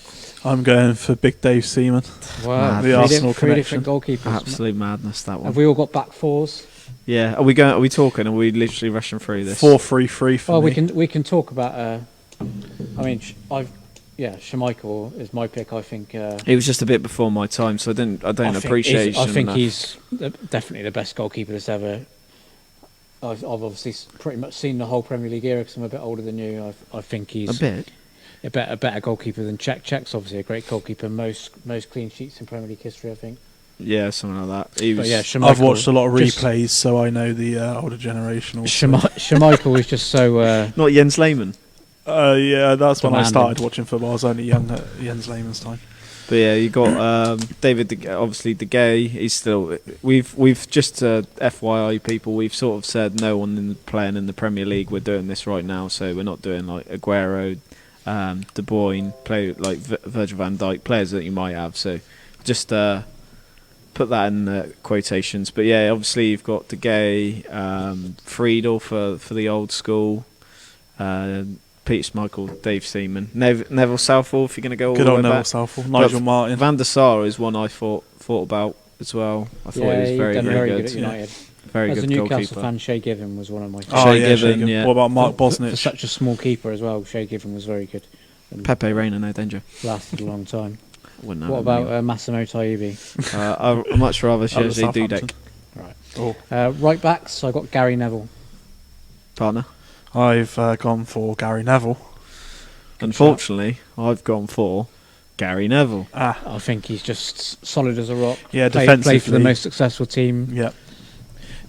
I'm going for Big Dave Seaman. Wow, The Arsenal three connection. different goalkeepers. Absolute madness, that one. Have we all got back fours? Yeah, are we going? Are we talking? Are we literally rushing through this? 4-3-3 for Well, me. we can talk about. I mean, Schmeichel is my pick. I think. It was just a bit before my time, so I don't appreciate. I think he's definitely the best goalkeeper that's ever. I've obviously pretty much seen the whole Premier League era because I'm a bit older than you. I think he's a bit. a better goalkeeper than Cech. Cech's obviously a great goalkeeper. Most clean sheets in Premier League history, I think. Yeah, something like that. He But was. yeah, Schmeichel, I've watched a lot of just- replays, so I know the older generation. Also. Schmeichel is just so. Not Jens Lehmann. Yeah, that's when I Demanding. started watching football. I was only young at Jens Lehmann's time. But yeah, you got David. Obviously, De Gea. He's still. We've just FYI people. We've sort of said no one playing in the Premier League. We're doing this right now, so we're not doing like Aguero, De Bruyne, play like Virgil van Dijk, players that you might have. So just put that in quotations. But yeah, obviously you've got De Gea, Friedel for the old school. Peter Schmeichel, Dave Seaman, Neville Southall. If you're going to go all Good the old way Neville back. Southall, Nigel But Martin. Van der Sar is one I thought about as well. I thought he was he's very, done very good. at United. Very As a good Newcastle goalkeeper. fan, Shea Given was one of my. Oh, Shea Given, Given. yeah. What about Mark For Bosnich? such a small keeper as well, Shea Given was very good. And Pepe Reina, no danger. lasted a long time. Wouldn't have What him about anyway. Massimo Taibbi? I'd much rather Out of Jerzy Southampton. Dudek. Right. Oh. Right backs, I got Gary Neville. Partner. I've gone for Gary Neville. Unfortunately, I've gone for Gary Neville. I think he's just solid as a rock. Yeah, Played for the defensively. most successful team. Yeah.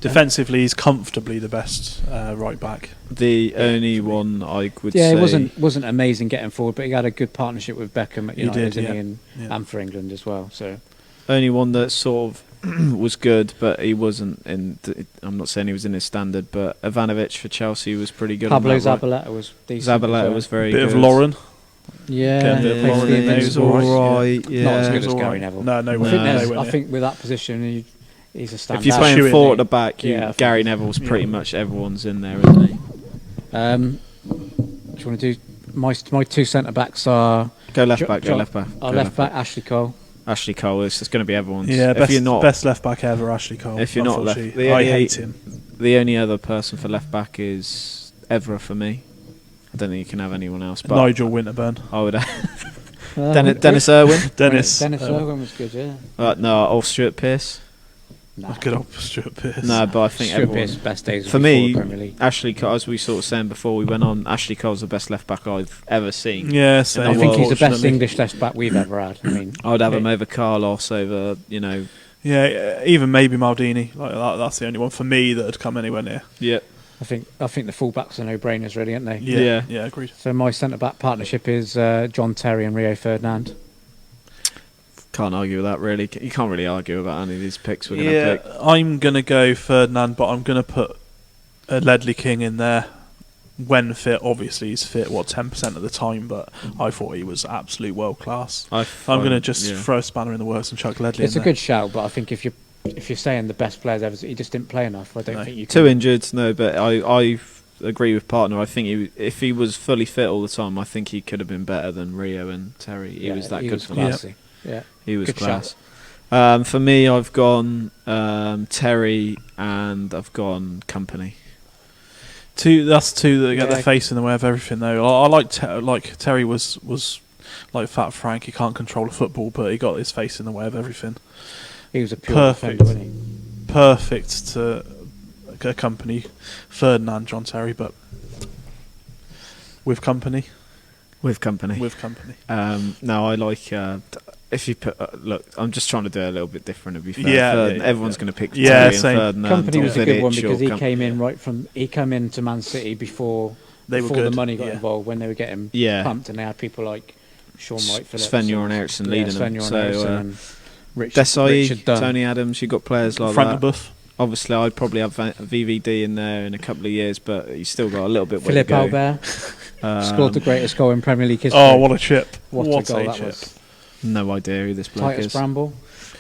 Defensively, he's comfortably the best right back. The only one I would Yeah, say. it wasn't amazing getting forward, but he had a good partnership with Beckham at He United, did, didn't he? yeah. And, Yeah. and for England as well. So Only one that sort of was good, but he wasn't in. I'm not saying he was in his standard, but Ivanovic for Chelsea was pretty good. Pablo on that, right? Zabaleta was decent. as Zabaleta well. was very Bit good. of Lauren. Yeah, Getting a bit of plays for Lauren the in there, he He was was Invincibles. alright. Yeah. Not as good He was as Gary alright. Neville. No, I nowhere think, near. I think with that position, he's a standout. If you're Shoe playing in, four eh? at the back, Yeah, I think Gary he's- Neville's pretty yeah. much everyone's in there, isn't he? Do you want to do my two centre backs are Go left Jo- back. Go Jo- left back. our go left back Ashley Cole. Ashley Cole is just going to be everyone's. Yeah, if you're not, best left back ever, Ashley Cole. If you're not left- unfortunately. the I only- hate him. the only other person for left back is Evra for me. I don't think you can have anyone else. But Nigel Winterburn. I would. Dennis Irwin. Dennis. Dennis Irwin was good, yeah. No, or Stuart Pearce. Nah. Good old Stuart Pearce. No, but I think Stuart everyone. Pearce's best days were For before me, the Premier League. Ashley Cole, as we sort of saying before we went on, Ashley Cole's the best left back I've ever seen. Yeah, same. I think he's the best unfortunately. English left back we've ever had. I mean, I would have him over Carlos, over Yeah, even maybe Maldini. Like that's the only one for me that had come anywhere near. Yeah. I think the fullbacks are no-brainers, really, aren't they? Yeah. Agreed. So my centre-back partnership is John Terry and Rio Ferdinand. Can't argue with that, really. You can't really argue about any of these picks we're going to pick. I'm gonna go Ferdinand, but I'm gonna put Ledley King in there. when fit, obviously he's fit 10% of the time, but I thought he was absolute world class. I'm going to just throw a spanner in the works and chuck Ledley. It's a good shout, but I think if you're saying the best players ever, he just didn't play enough. I don't think you can. Too injured, no, but I agree with partner. I think if he was fully fit all the time, I think he could have been better than Rio and Terry. He was that good for classy. Yeah, he was good class. For me, I've gone Terry and I've gone Company. That's two that get their face in the way of everything, though. I like Terry was like Fat Frank. He can't control a football, but he got his face in the way of everything. He was a pure defender, wasn't he? Perfect to accompany Ferdinand, John Terry, but with company. With company. No, I like. If you put look, I'm just trying to do it a little bit different. To be fair, everyone's going to pick Terry and Ferdinand. Company was a good one because he came in he came into Man City before the money got involved, when they were getting pumped, and they had people like Sean Wright Phillips, Sven-Göran Eriksson leading them. Desai, Desai, Tony Adams. You got players like Frank LeBeuf. Obviously, I'd probably have VVD in there in a couple of years, but he's still got a little bit. Philippe Albert scored the greatest goal in Premier League history. Oh, what a chip! What a goal that was. No idea who this bloke Titus is. Bramble.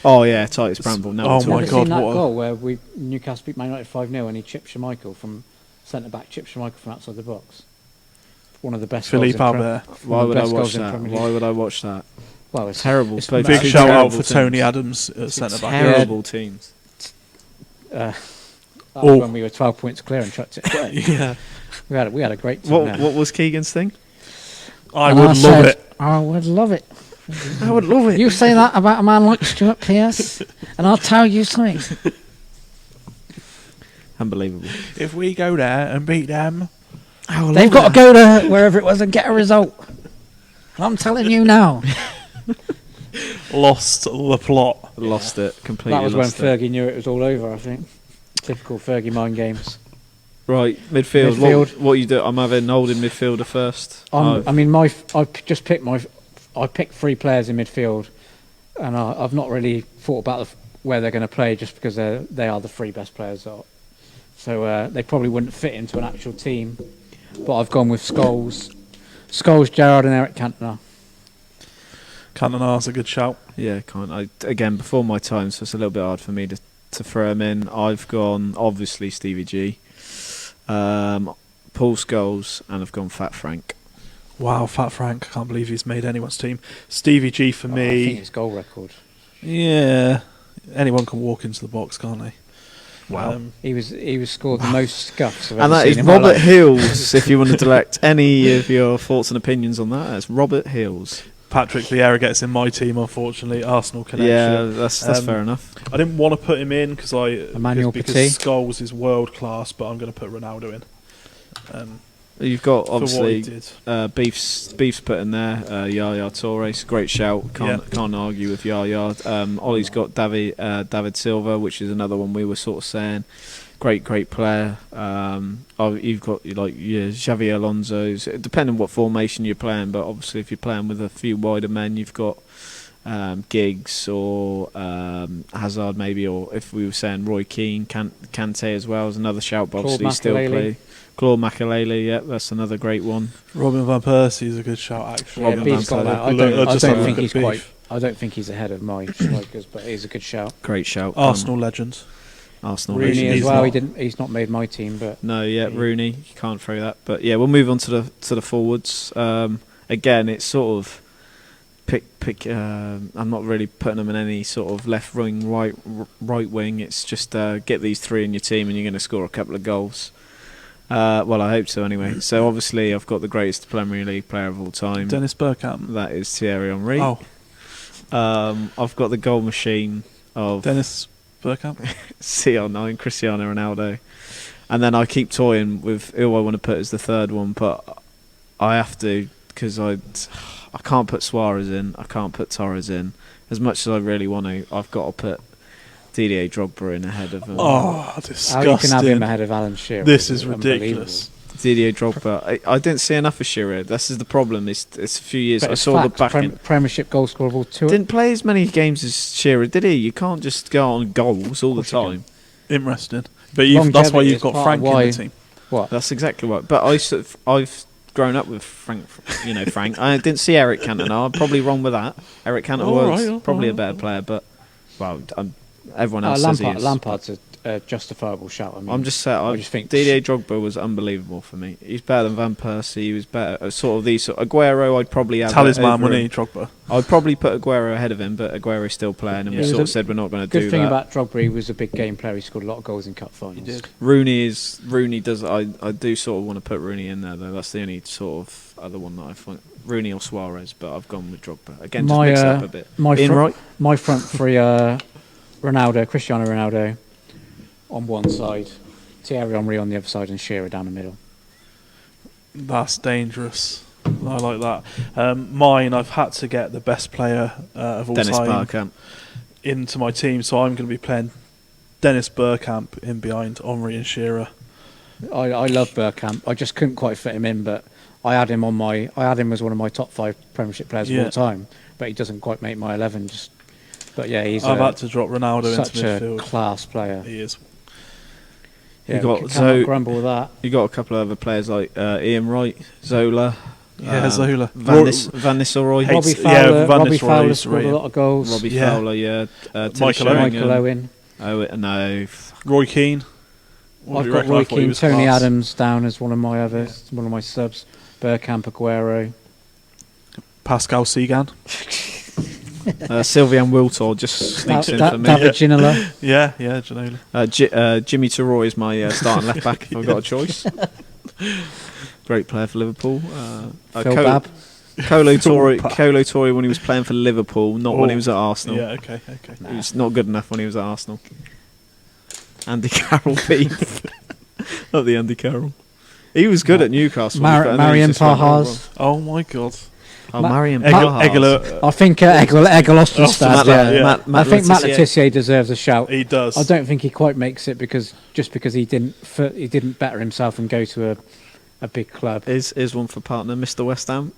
Oh yeah, Titus Bramble. No, oh my God! Seen that goal where Newcastle beat Man United 5-0 and he chipped Schmeichel from centre back, from outside the box. One of the best. Philippe Albert. Why would I watch that? Why would I watch that? Well, it's terrible. It's big shout out for Tony Adams at centre back. Terrible teams. That was when we were 12 points clear and chucked it away. Yeah, we had a great team. What was Keegan's thing? I would love it. I would love it. I would love it. You say that about a man like Stuart Pearce, and I'll tell you something. Unbelievable. If we go there and beat them, they've got to go to wherever it was and get a result. And I'm telling you now. Lost the plot. Lost it completely. That was when Fergie knew it was all over, I think. Typical Fergie mind games. Right, midfield. What you do? I'm having holding midfielder first. I picked 3 players in midfield, and I've not really thought about where they're going to play, just because they are the 3 best players. So they probably wouldn't fit into an actual team. But I've gone with Scholes, Gerrard, and Eric Cantona. Cantona's a good shout. Yeah, again before my time, so it's a little bit hard for me to throw him in. I've gone obviously Stevie G, Paul Scholes, and I've gone Fat Frank. Wow, Fat Frank! I can't believe he's made anyone's team. Stevie G for me. I think it's goal record. Yeah, anyone can walk into the box, can't they? Wow, he was scored the most scuffs I've and ever that seen is Robert Hills. If you want to direct any of your thoughts and opinions on that, that's Robert Hills. Patrick Vieira gets in my team, unfortunately. Arsenal connection. Yeah, that's fair enough. I didn't want to put him in because Petit. Scholes is world class, but I'm going to put Ronaldo in. You've got obviously Beef's put in there. Yaya Torres, great shout. Can't argue with Yaya. Ollie's got David Silva, which is another one we were sort of saying. Great player. You've got Xavi Alonso's. Depending on what formation you're playing, but obviously if you're playing with a few wider men, you've got Giggs or Hazard maybe, or if we were saying Roy Keane, Kante as well is another shout. But obviously still play. Claude Makelele, yeah, that's another great one. Robin van Persie is a good shout, actually. Yeah, Beef's got that. I don't think he's ahead of my strikers, but he's a good shout. Great shout. Arsenal legend. Rooney as well. He's not made my team, but Rooney. You can't throw that. But yeah, we'll move on to the forwards. Again, it's sort of pick. I'm not really putting them in any sort of left wing, right wing. It's just get these 3 in your team, and you're going to score a couple of goals. Well, I hope so anyway. So obviously I've got the greatest Premier League player of all time, Dennis Bergkamp. That is Thierry Henry. Oh. I've got the goal machine of Dennis Bergkamp, CR9, Cristiano Ronaldo, and then I keep toying with who I want to put as the third one, but I have to, because I can't put Suarez in, I can't put Torres in. As much as I really want to, I've got to put Didier Drogba in ahead of him. Oh, disgusting. How you can have him ahead of Alan Shearer? This is ridiculous. Didier Drogba. I didn't see enough of Shearer. This is the problem. It's a few years. I saw the back end. Premiership goal scorer of all tour. Didn't play as many games as Shearer, did he? You can't just go on goals all the time. Interesting. But that's why you've got Frank in the team. What? That's exactly right. But I've grown up with Frank. Frank. I didn't see Eric Cantona. I'm probably wrong with that. Eric Cantona was probably a better player, but everyone else says he is. Lampard's a justifiable shout. I mean, I'm just saying. I just think Didier Drogba was unbelievable for me. He's better than Van Persie. He was better. Aguero, I'd probably have talisman, wasn't he, Drogba? I'd probably put Aguero ahead of him, but Aguero's still playing, and we sort of said we're not going to do that. Good thing about Drogba, he was a big game player. He scored a lot of goals in cup finals. He did. Rooney does. I do sort of want to put Rooney in there though. That's the only sort of other one that I find. Rooney or Suarez, but I've gone with Drogba again. Just mix it up a bit. My front three are Cristiano Ronaldo on one side, Thierry Henry on the other side, and Shearer down the middle. That's dangerous. I like that. Mine, I've had to get the best player of all Dennis time Bergkamp into my team, so I'm going to be playing Dennis Bergkamp in behind Henry and Shearer. I love Bergkamp. I just couldn't quite fit him in, but I had him as one of my top 5 Premiership players of all time. But he doesn't quite make my 11. I've had to drop Ronaldo into midfield. Such a class player. He is. Yeah, can't grumble with that. You got a couple of other players like Ian Wright, Zola. Zola. Van Nistelrooy. Robbie Fowler scored a lot of goals. Robbie Fowler, Michael Owen. No. Roy Keane. I've got Roy Keane, Tony Adams down as one of my subs. Bergkamp, Aguero. Pascal Segan. Sylvian Wiltor just sneaks in for me. David Ginola. Yeah, Ginola. Jimmy Terroy is my starting left back if I've got a choice. Great player for Liverpool. Phil Babb. Kolo Torre when he was playing for Liverpool, not when he was at Arsenal. Yeah, okay. He was not good enough when he was at Arsenal. Andy Carroll beef. Not the Andy Carroll. He was good at Newcastle. Marian Pahars. Oh my god. Marian Pahars. I think Eggleston. I think Matt Le Tissier deserves a shout. He does. I don't think he quite makes it because he didn't better himself and go to a big club. Is one for partner Mr. West Ham?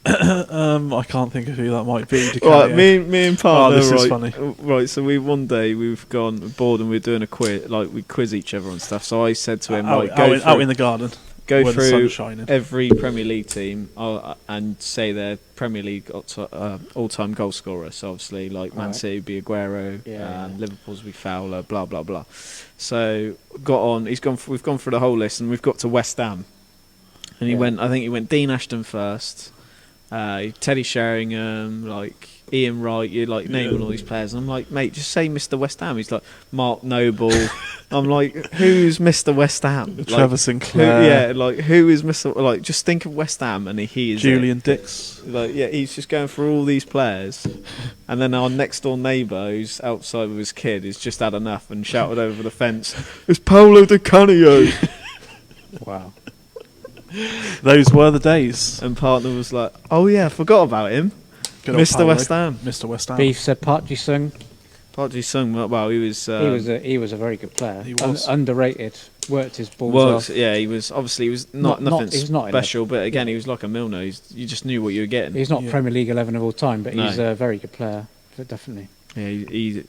I can't think of who that might be. Right, me and partner. This is funny. Right, so we've gone bored and we're doing a quiz. Like we quiz each other and stuff. So I said to him, out in the garden, go through every Premier League team and say their Premier League all-time goal scorer. So obviously, like Man City would be Aguero, Liverpool's would be Fowler, blah blah blah. So we've gone through the whole list and we've got to West Ham, and I think he went Dean Ashton first. Teddy Sheringham, like Ian Wright, you're like naming all these players, and I'm like, mate, just say Mr. West Ham. He's like Mark Noble. I'm like, who's Mr. West Ham? Trevor Sinclair. Who is Mr. Like, just think of West Ham, and he is Julian Dix. He's just going through all these players, and then our next door neighbour, who's outside with his kid, has just had enough and shouted over the fence, "It's Paulo Di Canio." Wow. Those were the days. And partner was like, "Oh yeah, I forgot about him, Mr. West Ham." Mr. West Ham. Beef said Park Ji-sung. Park Ji-sung, well, he was a very good player. He was underrated. Worked his balls off. Yeah, he was nothing special, but again, he was like a Milner. You just knew what you were getting. He's not Premier League 11 of all time, but he's a very good player, definitely. Yeah, he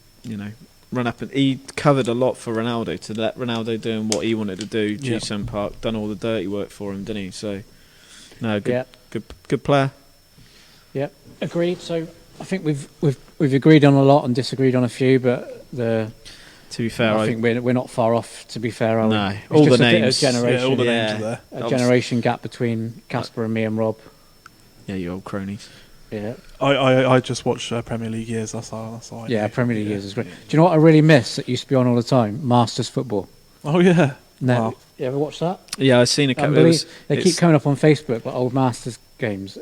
run up and he covered a lot for Ronaldo to let Ronaldo doing what he wanted to do. Ji-sung Park done all the dirty work for him, didn't he? So, no, good player. Yep, agreed. So I think we've agreed on a lot and disagreed on a few, but to be fair, I think we're not far off. To be fair, are we? No, it's all just the a names, bit of generation, all the names are there. A generation gap between Casper and me and Rob. Yeah, you old cronies. Yeah, I just watch Premier League years. That's all. Premier League years is great. Do you know what I really miss? That used to be on all the time. Masters football. Oh yeah. No, wow. You ever watch that? Yeah, I've seen a couple. They keep coming up on Facebook, like old Masters games.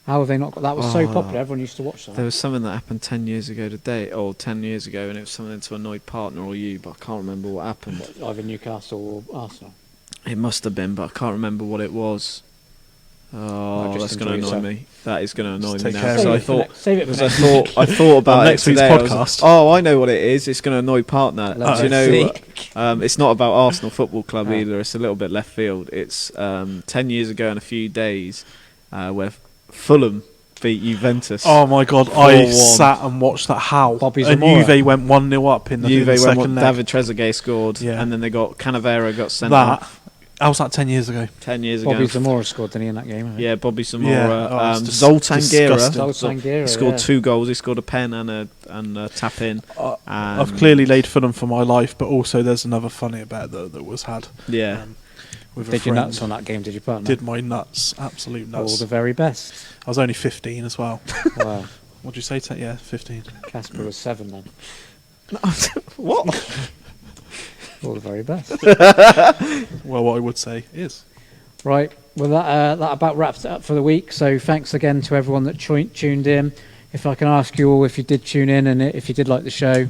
How have they not got that? Was so popular. Everyone used to watch that. There was something that happened 10 years ago today, or 10 years ago, and it was something to annoy partner or you, but I can't remember what happened. Either Newcastle or Arsenal. It must have been, but I can't remember what it was. Oh, that's going to annoy me. That is going to annoy me now. So I thought about next week's podcast. I know what it is. It's going to annoy partner. Do you know? It's not about Arsenal Football Club either. It's a little bit left field. It's 10 years ago in a few days where Fulham beat Juventus. Oh my god! I sat and watched that. How? And Juve went 1-0 up in the second leg. David Trezeguet scored, and then they got Cannavaro got sent off. How was that 10 years ago? 10 years ago. Bobby Zamora scored, didn't he, in that game? I think? Yeah, Bobby Zamora. Yeah, it's Zoltan disgusting. Guerra. Zoltan Guerra, He scored yeah. 2 goals. He scored a pen and a tap in. I've clearly laid Fulham for my life, but also there's another funnier bet that was had. Yeah. With a Did you friend. nuts on that game, did you, partner? Did my nuts. Absolute nuts. All the very best. I was only 15 as well. Wow. What'd you say? Yeah, 15. Casper was 7 then. What? All the very best. Well, what I would say is... Right, well that about wraps it up for the week. So thanks again to everyone that tuned in. If I can ask you all, if you did tune in and if you did like the show,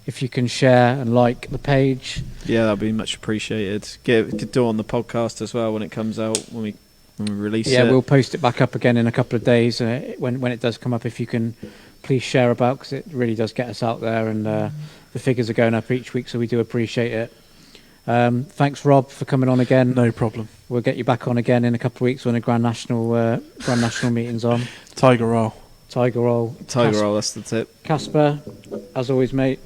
if you can share and like the page. Yeah, that'd be much appreciated. Could do it on the podcast as well when it comes out, when we release it. Yeah, we'll post it back up again in a couple of days when it does come up. If you can please share about, because it really does get us out there, and the figures are going up each week, so we do appreciate it. Thanks, Rob, for coming on again. No problem. We'll get you back on again in a couple of weeks when the Grand National meeting's on. Tiger roll. Tiger roll. Tiger roll, that's the tip. Casper, as always, mate,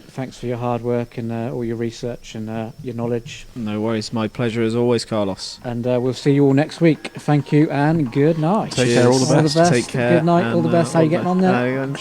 thanks for your hard work and all your research and your knowledge. No worries. My pleasure as always, Carlos. And we'll see you all next week. Thank you and good night. Take care, all the best. Take care. Good night, all the best. How you getting on there?